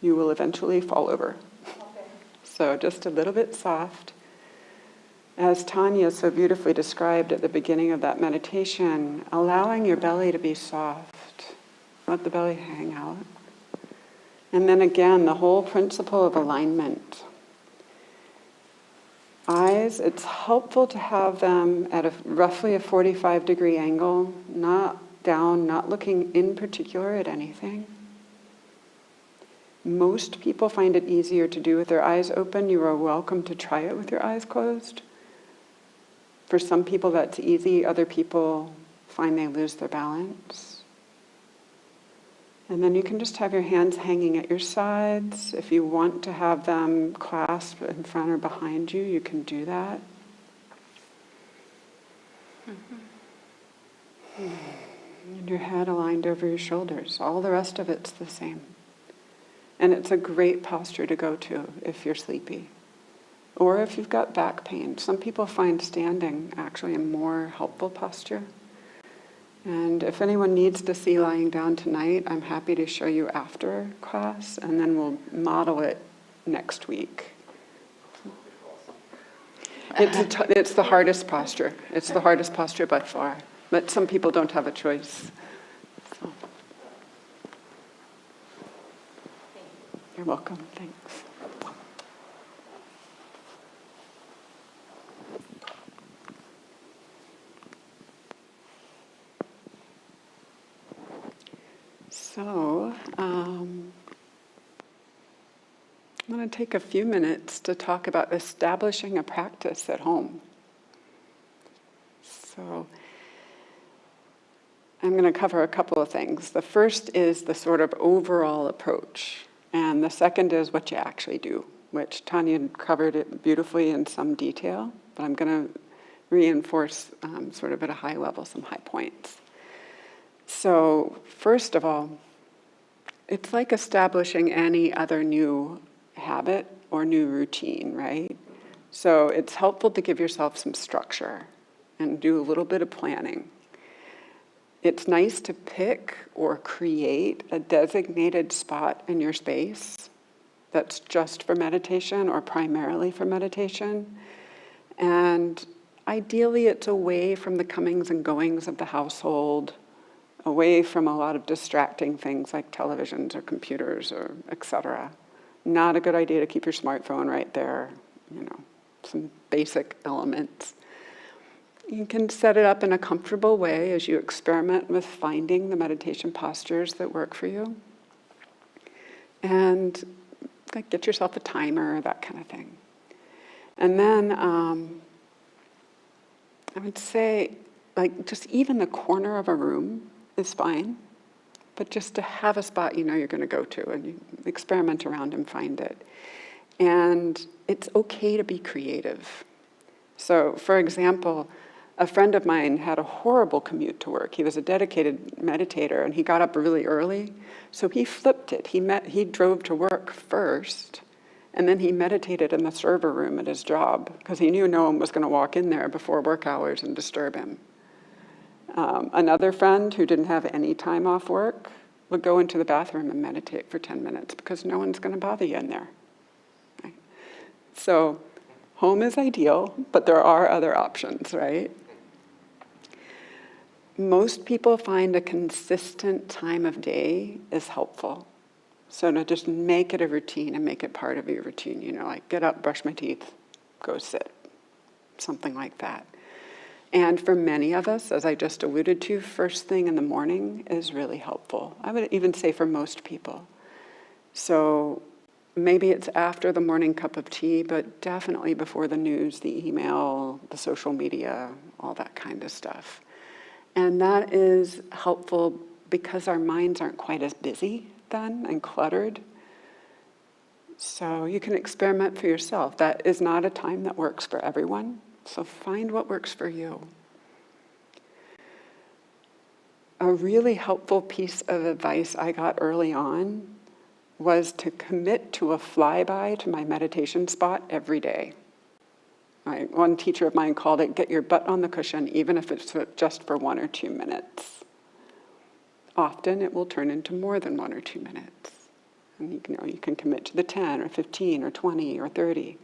you will eventually fall over. Okay. So just a little bit soft. As Tanya so beautifully described at the beginning of that meditation, allowing your belly to be soft. Let the belly hang out. And then again, the whole principle of alignment. Eyes, it's helpful to have them at roughly a 45-degree angle, not down, not looking in particular at anything. Most people find it easier to do with their eyes open. You are welcome to try it with your eyes closed. For some people that's easy, other people find they lose their balance. And then you can just have your hands hanging at your sides. If you want to have them clasped in front or behind you, you can do that. And your head aligned over your shoulders. All the rest of it's the same. And it's a great posture to go to if you're sleepy. Or if you've got back pain. Some people find standing actually a more helpful posture. And if anyone needs to see lying down tonight, I'm happy to show you after class, and then we'll model it next week. It's the hardest posture. It's the hardest posture by far. But some people don't have a choice. So. You're welcome. Thanks. So, I'm going to take a few minutes to talk about establishing a practice at home. So, I'm going to cover a couple of things. The first is the sort of overall approach, and the second is what you actually do, which Tanya covered it beautifully in some detail, but I'm going to reinforce sort of at a high level some high points. So, first of all, it's like establishing any other new habit or new routine, right? So it's helpful to give yourself some structure and do a little bit of planning. It's nice to pick or create a designated spot in your space that's just for meditation or primarily for meditation. And ideally, it's away from the comings and goings of the household, away from a lot of distracting things like televisions or computers or etc. Not a good idea to keep your smartphone right there, some basic elements. You can set it up in a comfortable way as you experiment with finding the meditation postures that work for you. And get yourself a timer, that kind of thing. And then I would say, just even the corner of a room is fine, but just to have a spot you're going to go to and you experiment around and find it. And it's okay to be creative. So, for example, a friend of mine had a horrible commute to work. He was a dedicated meditator and he got up really early, so he flipped it. He drove to work first, and then he meditated in the server room at his job because he knew no one was going to walk in there before work hours and disturb him. Another friend who didn't have any time off work would go into the bathroom and meditate for 10 minutes because no one's going to bother you in there. Right? So home is ideal, but there are other options, right? Most people find a consistent time of day is helpful. So to just make it a routine and make it part of your routine, like get up, brush my teeth, go sit, something like that. And for many of us, as I just alluded to, first thing in the morning is really helpful. I would even say for most people. So maybe it's after the morning cup of tea, but definitely before the news, the email, the social media, all that kind of stuff. And that is helpful because our minds aren't quite as busy then and cluttered. So you can experiment for yourself. That is not a time that works for everyone. So find what works for you. A really helpful piece of advice I got early on was to commit to a flyby to my meditation spot every day. One teacher of mine called it, get your butt on the cushion, even if it's just for 1 or 2 minutes. Often it will turn into more than 1 or 2 minutes. And you can commit to the 10 or 15 or 20 or 30.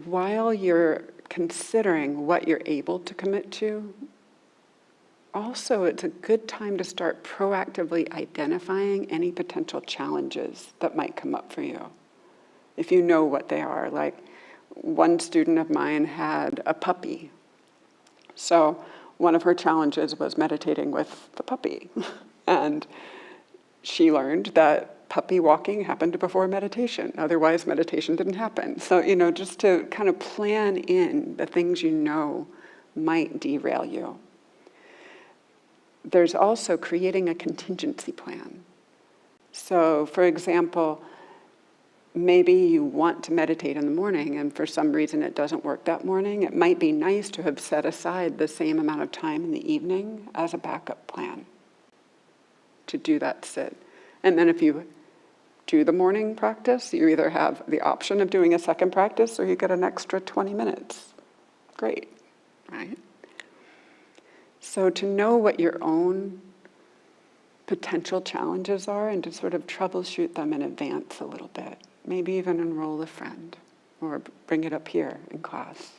While you're considering what you're able to commit to, also it's a good time to start proactively identifying any potential challenges that might come up for you. If you know what they are. Like one student of mine had a puppy So one of her challenges was meditating with the puppy. And she learned that puppy walking happened before meditation. Otherwise, meditation didn't happen. So, just to kind of plan in the things you know might derail you. There's also creating a contingency plan. So, for example, maybe you want to meditate in the morning and for some reason it doesn't work that morning. It might be nice to have set aside the same amount of time in the evening as a backup plan to do that sit. And then if you do the morning practice, you either have the option of doing a second practice or you get an extra 20 minutes. Great, right? So to know what your own potential challenges are and to sort of troubleshoot them in advance a little bit. Maybe even enroll a friend or bring it up here in class.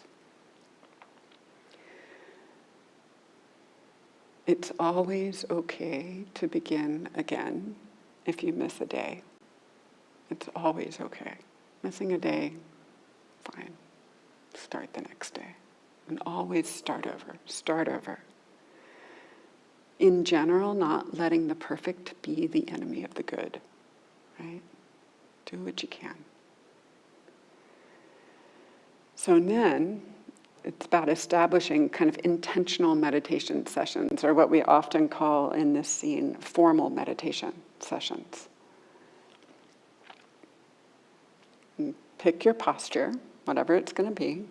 It's always okay to begin again if you miss a day. It's always okay. Missing a day, fine. Start the next day. And always start over. Start over. In general, not letting the perfect be the enemy of the good, right? Do what you can. So then, it's about establishing kind of intentional meditation sessions, or what we often call in this scene, formal meditation sessions. And pick your posture, whatever it's going to be,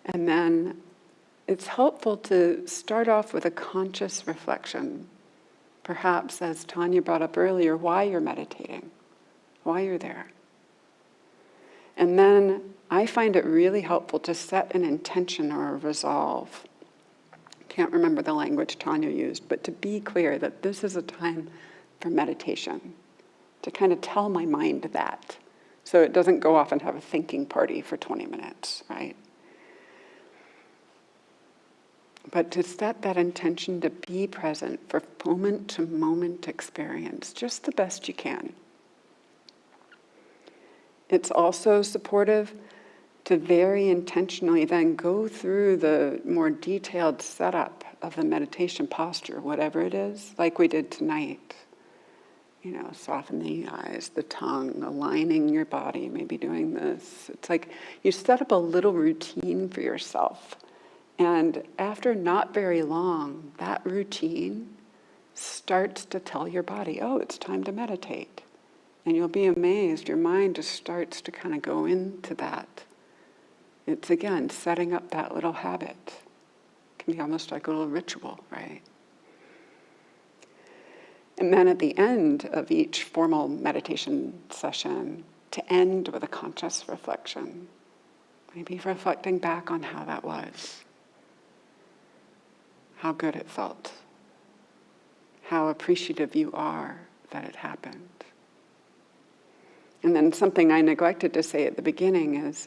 and then it's helpful to start off with a conscious reflection, perhaps, as Tanya brought up earlier, why you're meditating, why you're there. And then I find it really helpful to set an intention or a resolve. Can't remember the language Tanya used, but to be clear that this is a time for meditation, to kind of tell my mind that, so it doesn't go off and have a thinking party for 20 minutes, right? But to set that intention to be present for moment-to-moment experience, just the best you can. It's also supportive to very intentionally then go through the more detailed setup of the meditation posture, whatever it is, like we did tonight. Soften the eyes, the tongue, aligning your body, maybe doing this. It's like you set up a little routine for yourself. And after not very long, that routine starts to tell your body, oh, it's time to meditate. And you'll be amazed, your mind just starts to kind of go into that. It's, again, setting up that little habit. It can be almost like a little ritual, right? And then at the end of each formal meditation session, to end with a conscious reflection. Maybe reflecting back on how that was. How good it felt, how appreciative you are that it happened. And then something I neglected to say at the beginning is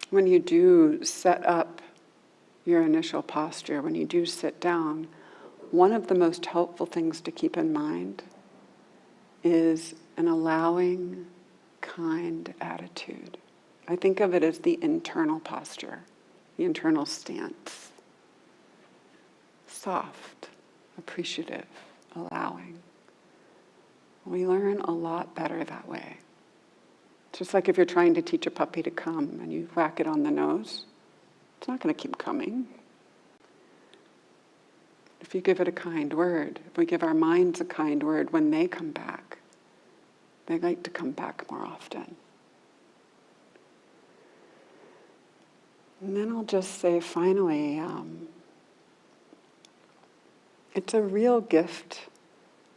when you do set up your initial posture, when you do sit down, one of the most helpful things to keep in mind is an allowing, kind attitude. I think of it as the internal posture. The internal stance. Soft, appreciative, allowing. We learn a lot better that way. Just like if you're trying to teach a puppy to come and you whack it on the nose, it's not going to keep coming. If you give it a kind word, if we give our minds a kind word when they come back, they like to come back more often. And then I'll just say finally, it's a real gift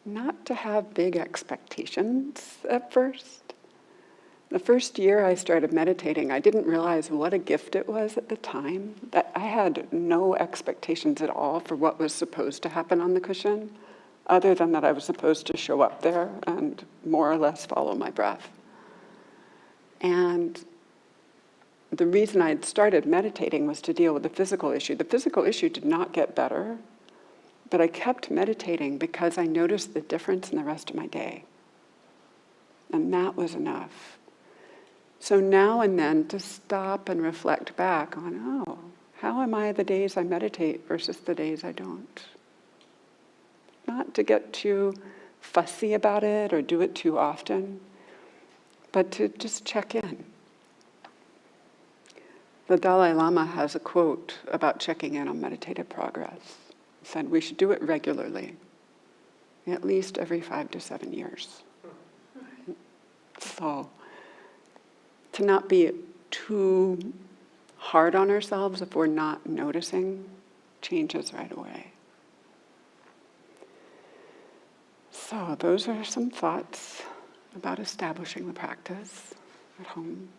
not to have big expectations at first. The first year I started meditating, I didn't realize what a gift it was at the time. That I had no expectations at all for what was supposed to happen on the cushion, other than that I was supposed to show up there and more or less follow my breath. And the reason I had started meditating was to deal with the physical issue. The physical issue did not get better, but I kept meditating because I noticed the difference in the rest of my day. And that was enough. So now and then to stop and reflect back on, oh, how am I the days I meditate versus the days I don't? Not to get too fussy about it or do it too often, but to just check in. The Dalai Lama has a quote about checking in on meditative progress. He said we should do it regularly, at least every 5 to 7 years. So, to not be too hard on ourselves if we're not noticing changes right away. So those are some thoughts about establishing the practice at home.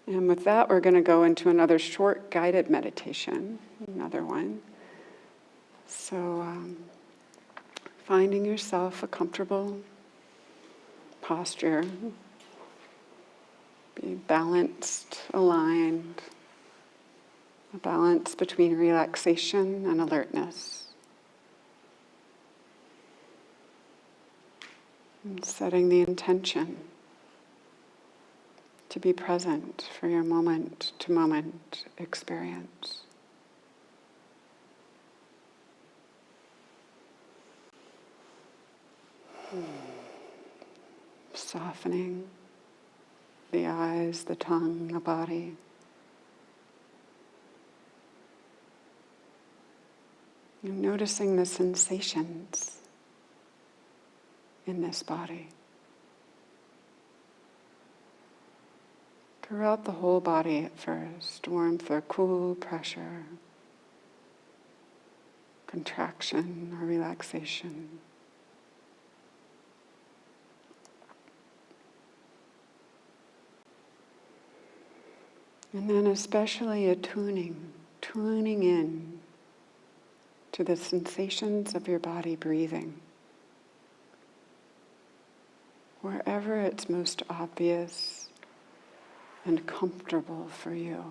And with that, we're going to go into another short guided meditation, another one. So finding yourself a comfortable posture, be balanced, aligned, a balance between relaxation and alertness. And setting the intention to be present for your moment-to-moment experience. Softening the eyes, the tongue, the body. And noticing the sensations in this body. Throughout the whole body at first, warmth or cool, pressure, contraction or relaxation. And then especially tuning in to the sensations of your body breathing. Wherever it's most obvious and comfortable for you.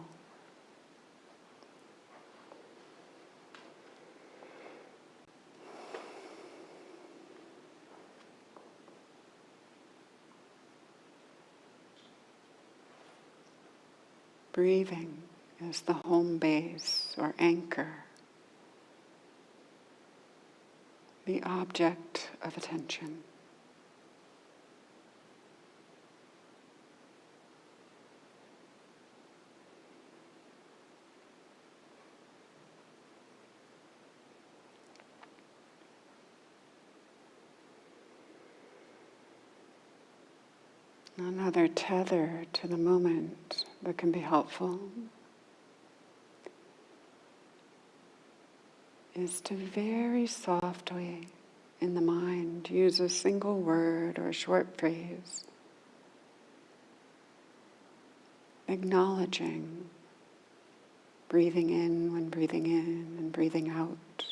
Breathing is the home base or anchor, the object of attention. Another tether to the moment that can be helpful is to very softly in the mind use a single word or a short phrase, acknowledging breathing in when breathing in and breathing out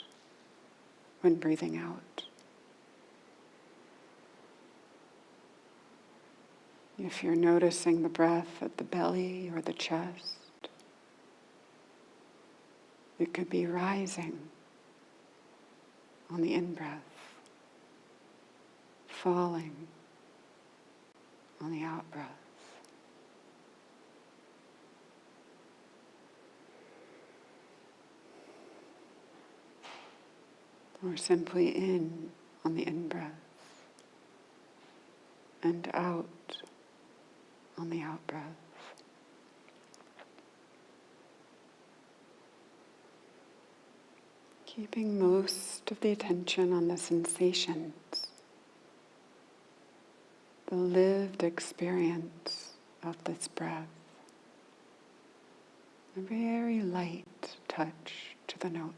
when breathing out. If you're noticing the breath at the belly or the chest, it could be rising on the in-breath, falling on the out-breath. Or simply in on the in-breath and out on the out-breath. Keeping most of the attention on the sensations, the lived experience of this breath. A very light touch to the note.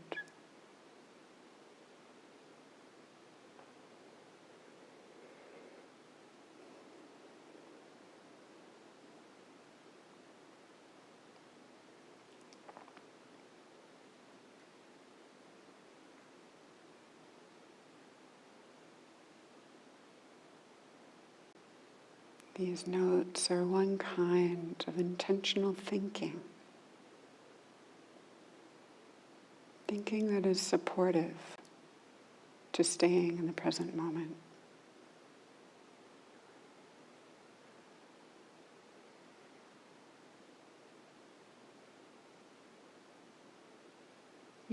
These notes are one kind of intentional thinking. Thinking that is supportive to staying in the present moment.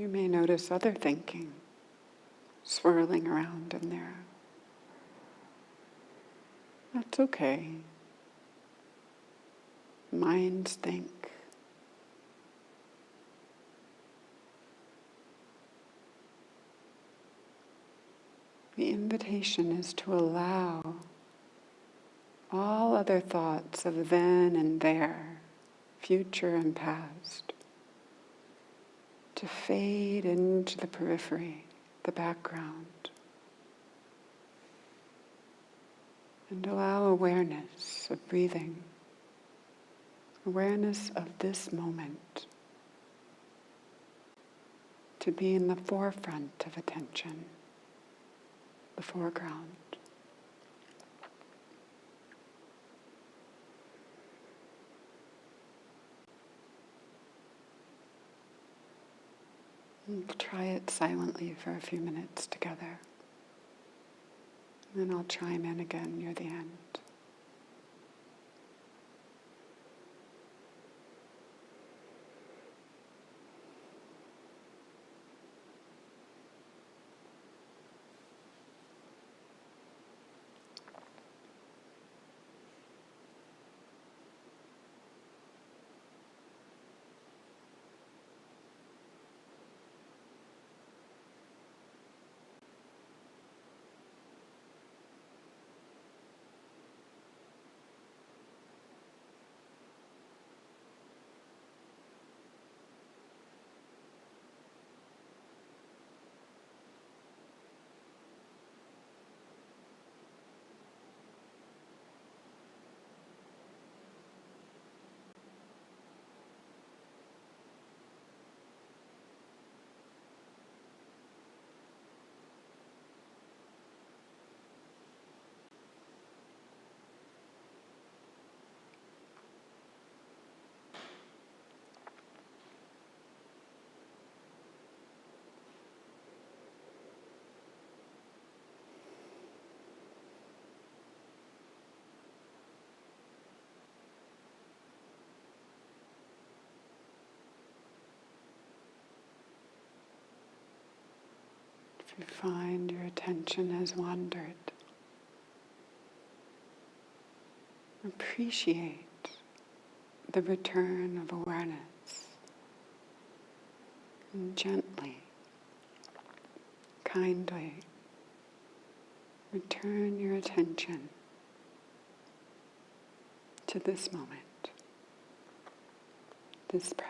You may notice other thinking swirling around in there. That's okay. Minds think. The invitation is to allow all other thoughts of then and there, future and past, to fade into the periphery, the background, and allow awareness of breathing, awareness of this moment, to be in the forefront of attention, the foreground. And try it silently for a few minutes together. And then I'll chime in again near the end. If you find your attention has wandered, appreciate the return of awareness and gently, kindly return your attention to this moment, this breath.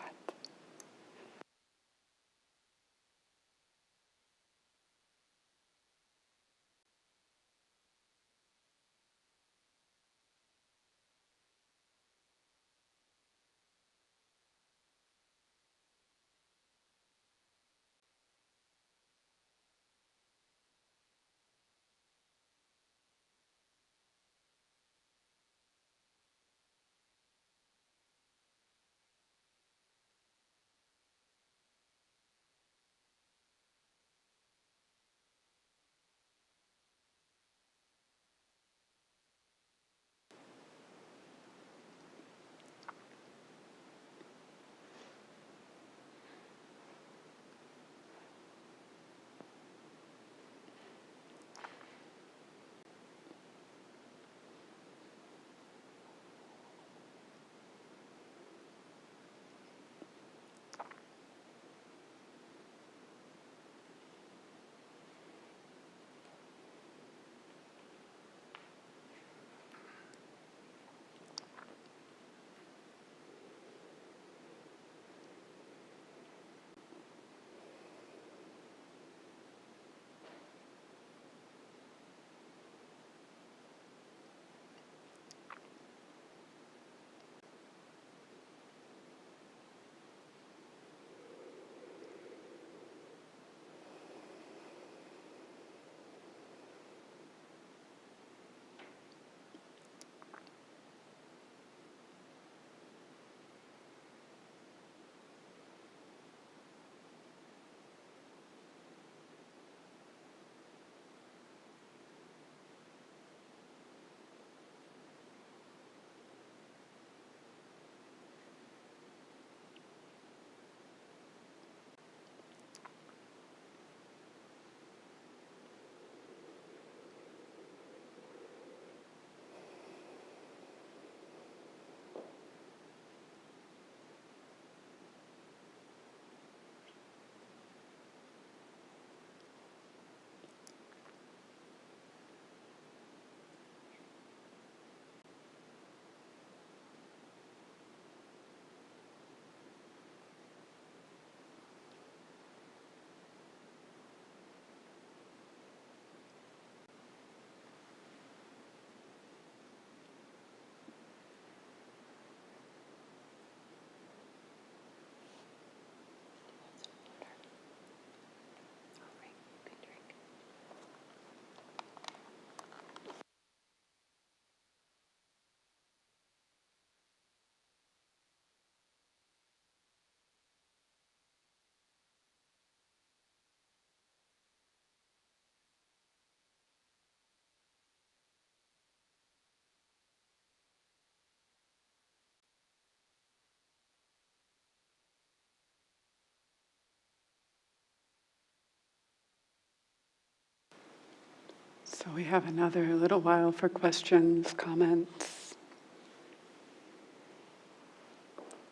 So we have another little while for questions, comments.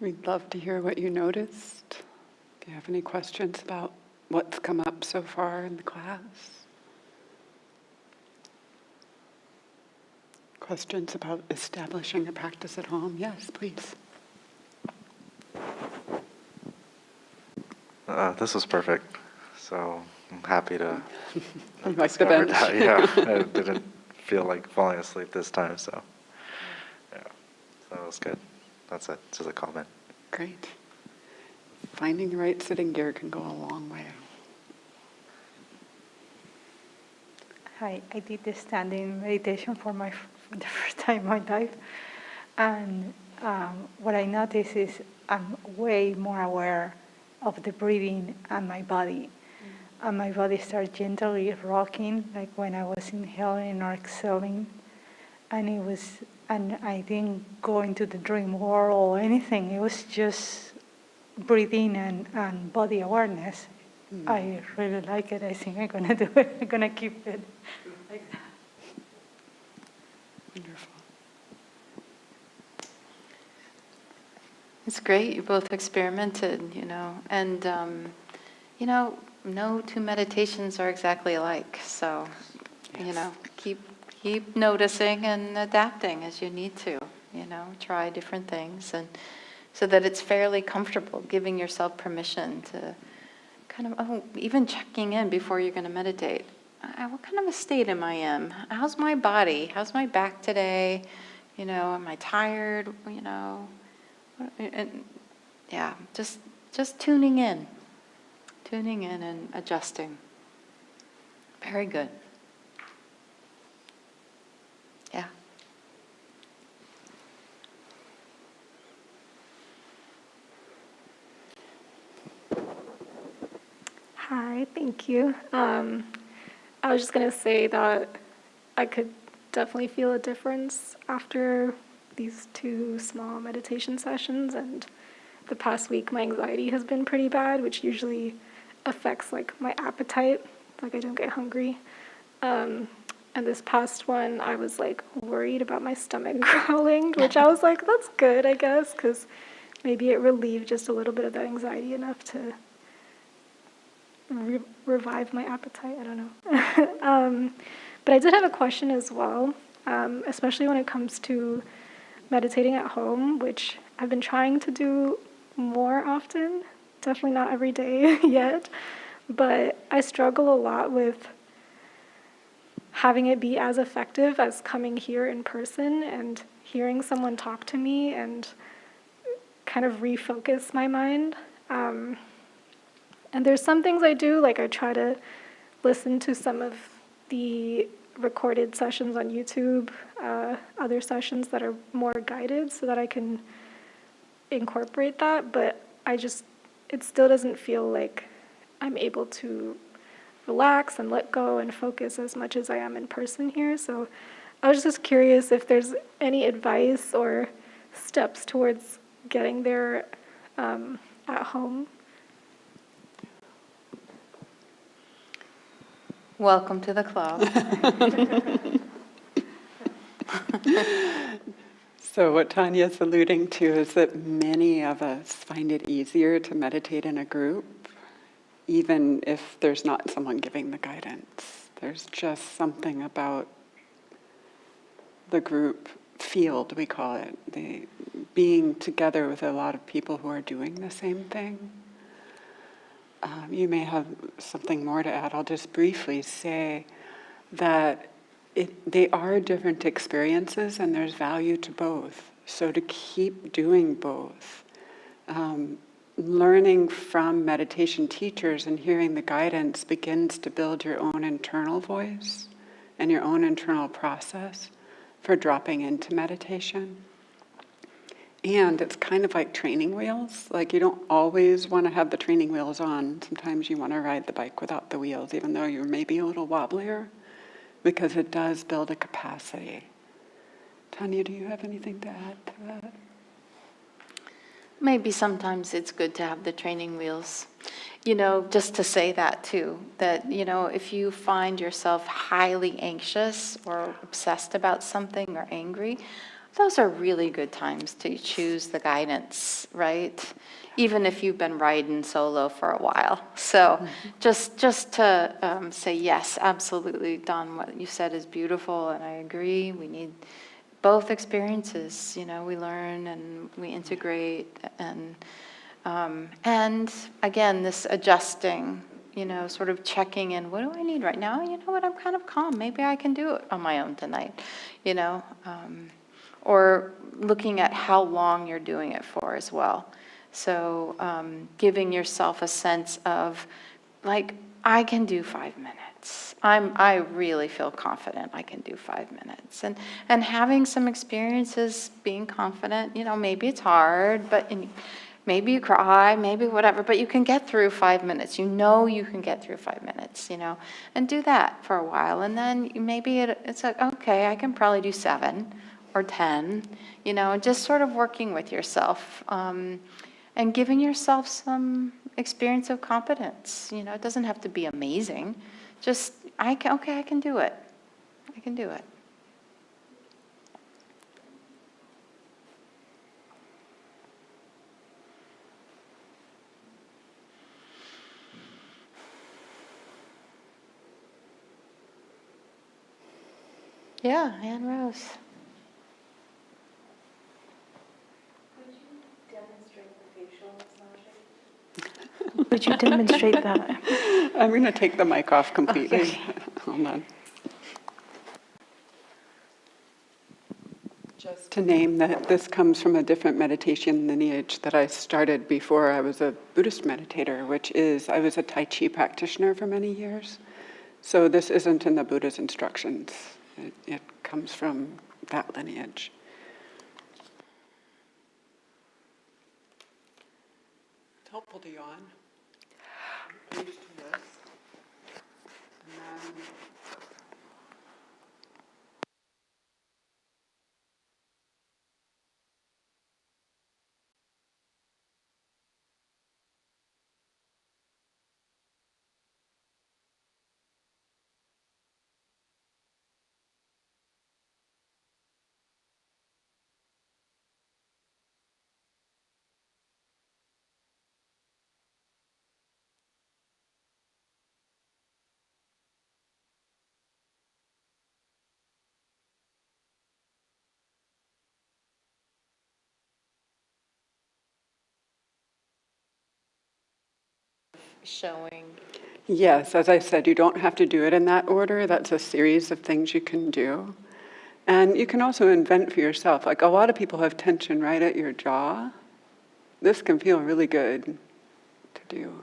We'd love to hear what you noticed. If you have any questions about what's come up so far in the class. Questions about establishing a practice at home? Yes, please. This was perfect. So I'm happy to have Like the discovered bench. that. Yeah, I didn't feel like falling asleep this time. So yeah, so that was good. That's it. Just a comment. Great. Finding the right sitting gear can go a long way. Hi, I did the standing meditation for the first time in my life, and what I notice is I'm way more aware of the breathing and my body. And my body started gently rocking, like when I was inhaling or exhaling, and I didn't go into the dream world or anything. It was just breathing and body awareness. I really like it. I think I'm gonna do it. I'm gonna keep it like that. Wonderful. It's great you both experimented, and, no two meditations are exactly alike. So, keep noticing and adapting as you need to, try different things, and so that it's fairly comfortable, giving yourself permission to kind of, even checking in before you're going to meditate. What kind of a state am I in? How's my body? How's my back today? Am I tired? And yeah, just tuning in and adjusting. Very good. Yeah. Hi, thank you. I was just going to say that I could definitely feel a difference after these 2 small meditation sessions, and the past week my anxiety has been pretty bad, which usually affects like my appetite, like I don't get hungry. And this past one I was like worried about my stomach growling, which I was like, that's good, I guess, because maybe it relieved just a little bit of that anxiety enough to revive my appetite. I don't know. But I did have a question as well, especially when it comes to meditating at home, which I've been trying to do more often. Definitely not every day yet, but I struggle a lot with having it be as effective as coming here in person and hearing someone talk to me and kind of refocus my mind. And there's some things I do, like I try to listen to some of the recorded sessions on YouTube, other sessions that are more guided so that I can incorporate that, but it still doesn't feel like I'm able to relax and let go and focus as much as I am in person here. So I was just curious if there's any advice or steps towards getting there at home. Welcome to the club. So what Tanya's alluding to is that many of us find it easier to meditate in a group, even if there's not someone giving the guidance. There's just something about the group field, we call it, the being together with a lot of people who are doing the same thing. You may have something more to add. I'll just briefly say that they are different experiences and there's value to both. So to keep doing both, learning from meditation teachers and hearing the guidance begins to build your own internal voice and your own internal process for dropping into meditation. And it's kind of like training wheels. Like you don't always want to have the training wheels on. Sometimes you want to ride the bike without the wheels, even though you're maybe a little wobblier, because it does build a capacity. Tanya, do you have anything to add to that? Maybe sometimes it's good to have the training wheels. just to say that too, that, if you find yourself highly anxious or obsessed about something or angry, those are really good times to choose the guidance, right? Even if you've been riding solo for a while. So just to say, yes, absolutely, Don, what you said is beautiful, and I agree. We need both experiences. We learn and we integrate, and again, this adjusting, sort of checking in, what do I need right now? You know what, I'm kind of calm. Maybe I can do it on my own tonight, or looking at how long you're doing it for as well. So giving yourself a sense of, like, I can do 5 minutes. I really feel confident I can do 5 minutes. And having some experiences being confident, maybe it's hard, but maybe you cry, maybe whatever, but you can get through 5 minutes. You can get through 5 minutes, and do that for a while. And then maybe it's like, okay, I can probably do 7 or 10, and just sort of working with yourself, and giving yourself some experience of competence. It doesn't have to be amazing. Just, I can do it. I can do it. Yeah, Ann Rose. Would you demonstrate that? I'm going to take the mic off completely. Hold on. Just to name that this comes from a different meditation lineage that I started before I was a Buddhist meditator, which is I was a Tai Chi practitioner for many years. So this isn't in the Buddha's instructions. It comes from that lineage. It's helpful to yawn. I'm used to this. And then Showing. yes, as I said, you don't have to do it in that order. That's a series of things you can do. And you can also invent for yourself. Like a lot of people have tension right at your jaw. This can feel really good to do.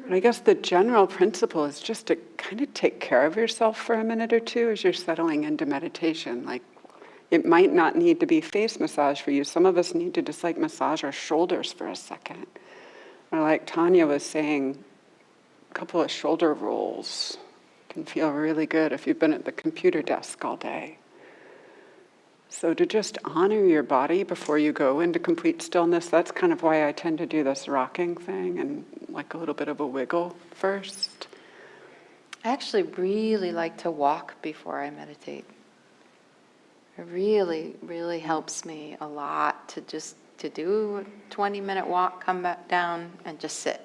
And I guess the general principle is just to kind of take care of yourself for a minute or two as you're settling into meditation. Like, it might not need to be face massage for you. Some of us need to just like massage our shoulders for a second. Or like Tanya was saying, a couple of shoulder rolls can feel really good if you've been at the computer desk all day. So to just honor your body before you go into complete stillness, that's kind of why I tend to do this rocking thing and like a little bit of a wiggle first. I actually really like to walk before I meditate. It really, really helps me a lot to do a 20-minute walk, come back down, and just sit.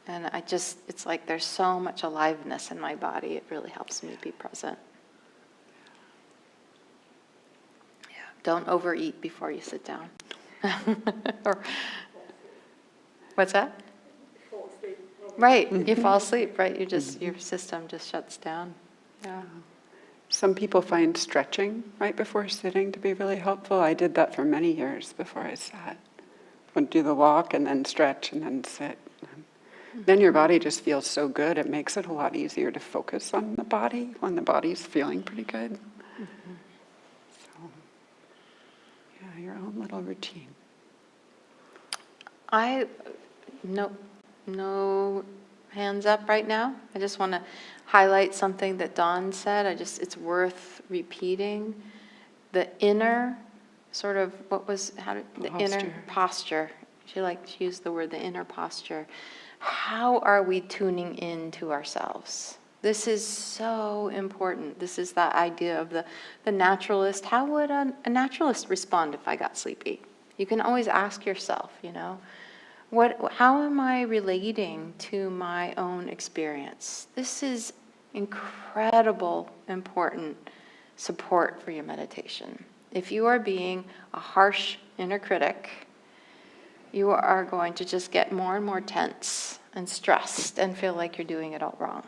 And it's like there's so much aliveness in my body. It really helps me be present. Yeah. Don't overeat before you sit down. Or, what's that? Right, you fall asleep, right? Your system just shuts down. Yeah. Some people find stretching right before sitting to be really helpful. I did that for many years before I sat. Would do the walk and then stretch and then sit. Then your body just feels so good. It makes it a lot easier to focus on the body when the body's feeling pretty good. Mm-hmm. So, yeah, your own little routine. No hands up right now. I just want to highlight something that Dawn said. It's worth repeating. The inner sort of, the inner posture she likes to use the word the inner posture. How are we tuning in to ourselves? This is so important. This is that idea of the naturalist. How would a naturalist respond if I got sleepy? You can always ask yourself, how am I relating to my own experience? This is incredible, important support for your meditation. If you are being a harsh inner critic, you are going to just get more and more tense and stressed and feel like you're doing it all wrong.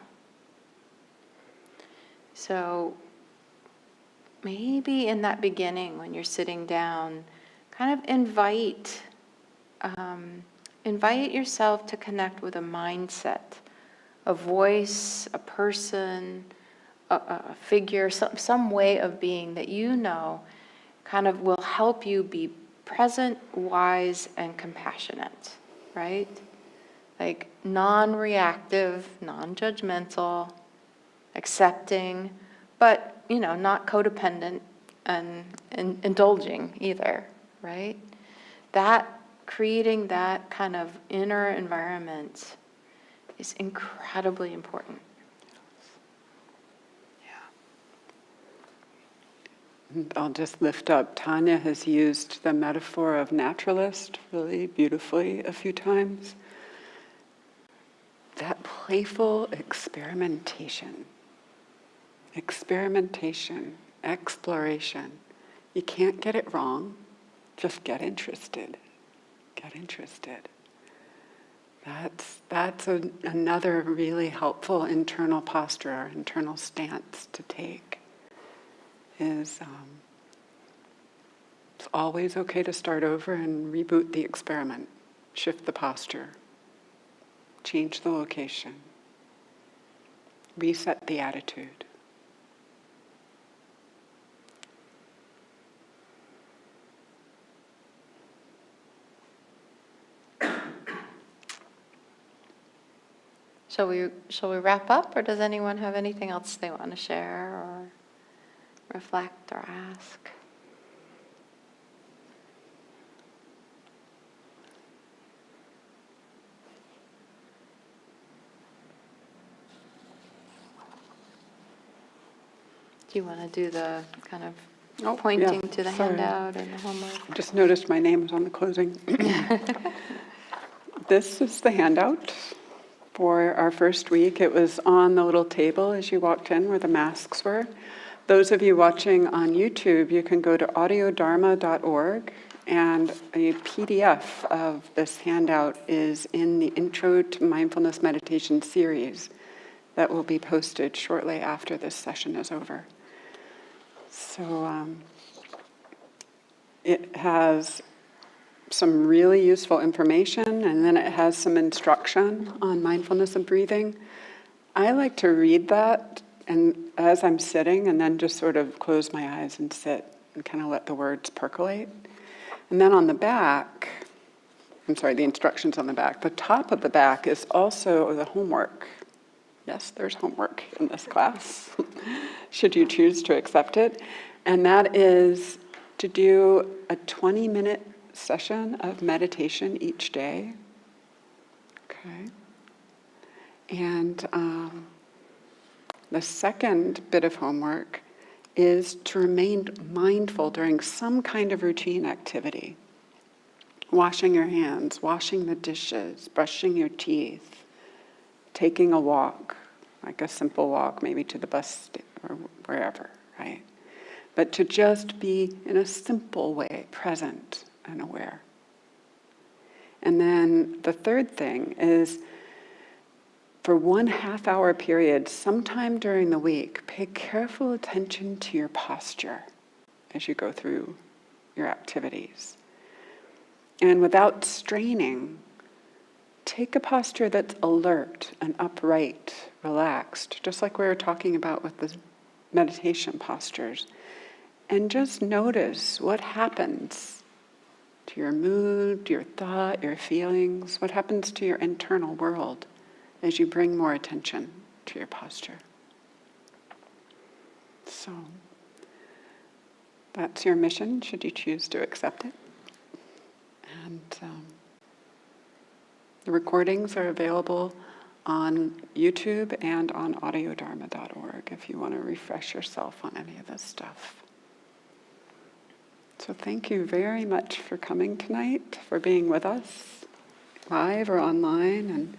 So maybe in that beginning, when you're sitting down, kind of invite yourself to connect with a mindset, a voice, a person, a figure, some way of being that kind of will help you be present, wise, and compassionate, right? Like non-reactive, non-judgmental, accepting, but, not codependent and indulging either, right? Creating that kind of inner environment is incredibly important. And I'll just lift up, Tanya has used the metaphor of naturalist really beautifully a few times. That playful experimentation, exploration. You can't get it wrong, just get interested. Get interested. That's another really helpful internal posture, or internal stance to take. It's always okay to start over and reboot the experiment, shift the posture, change the location, reset the attitude. Shall we wrap up, or does anyone have anything else they want to share or reflect or ask? Do you want to do the kind of pointing to the sorry. handout and the homework? I just noticed my name was on the closing. This is the handout for our first week. It was on the little table as you walked in where the masks were. Those of you watching on YouTube, you can go to audiodharma.org, and a PDF of this handout is in the Intro to Mindfulness Meditation series that will be posted shortly after this session is over. So it has some really useful information, and then it has some instruction on mindfulness and breathing. I like to read that and as I'm sitting, and then just sort of close my eyes and sit and kind of let the words percolate. And then on the back, the instructions on the back. The top of the back is also the homework. Yes, there's homework in this class, should you choose to accept it. And that is to do a 20-minute session of meditation each day. Okay. And the second bit of homework is to remain mindful during some kind of routine activity. Washing your hands, washing the dishes, brushing your teeth, taking a walk, like a simple walk, maybe to the bus or wherever, right? But to just be, in a simple way, present and aware. And then the third thing is, for 1.5 hour period, sometime during the week, pay careful attention to your posture as you go through your activities. And without straining, take a posture that's alert and upright, relaxed, just like we were talking about with the meditation postures. And just notice what happens to your mood, your thought, your feelings, what happens to your internal world as you bring more attention to your posture. So, that's your mission, should you choose to accept it. And The recordings are available on YouTube and on audiodharma.org if you want to refresh yourself on any of this stuff. So thank you very much for coming tonight, for being with us, live or online. And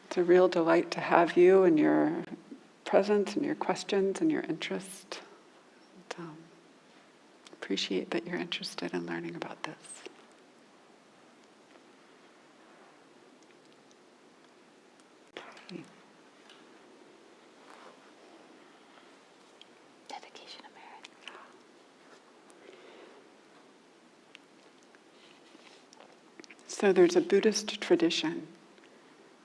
it's a real delight to have you and your presence and your questions and your interest. And, appreciate that you're interested in learning about this. Dedication of merit. So there's a Buddhist tradition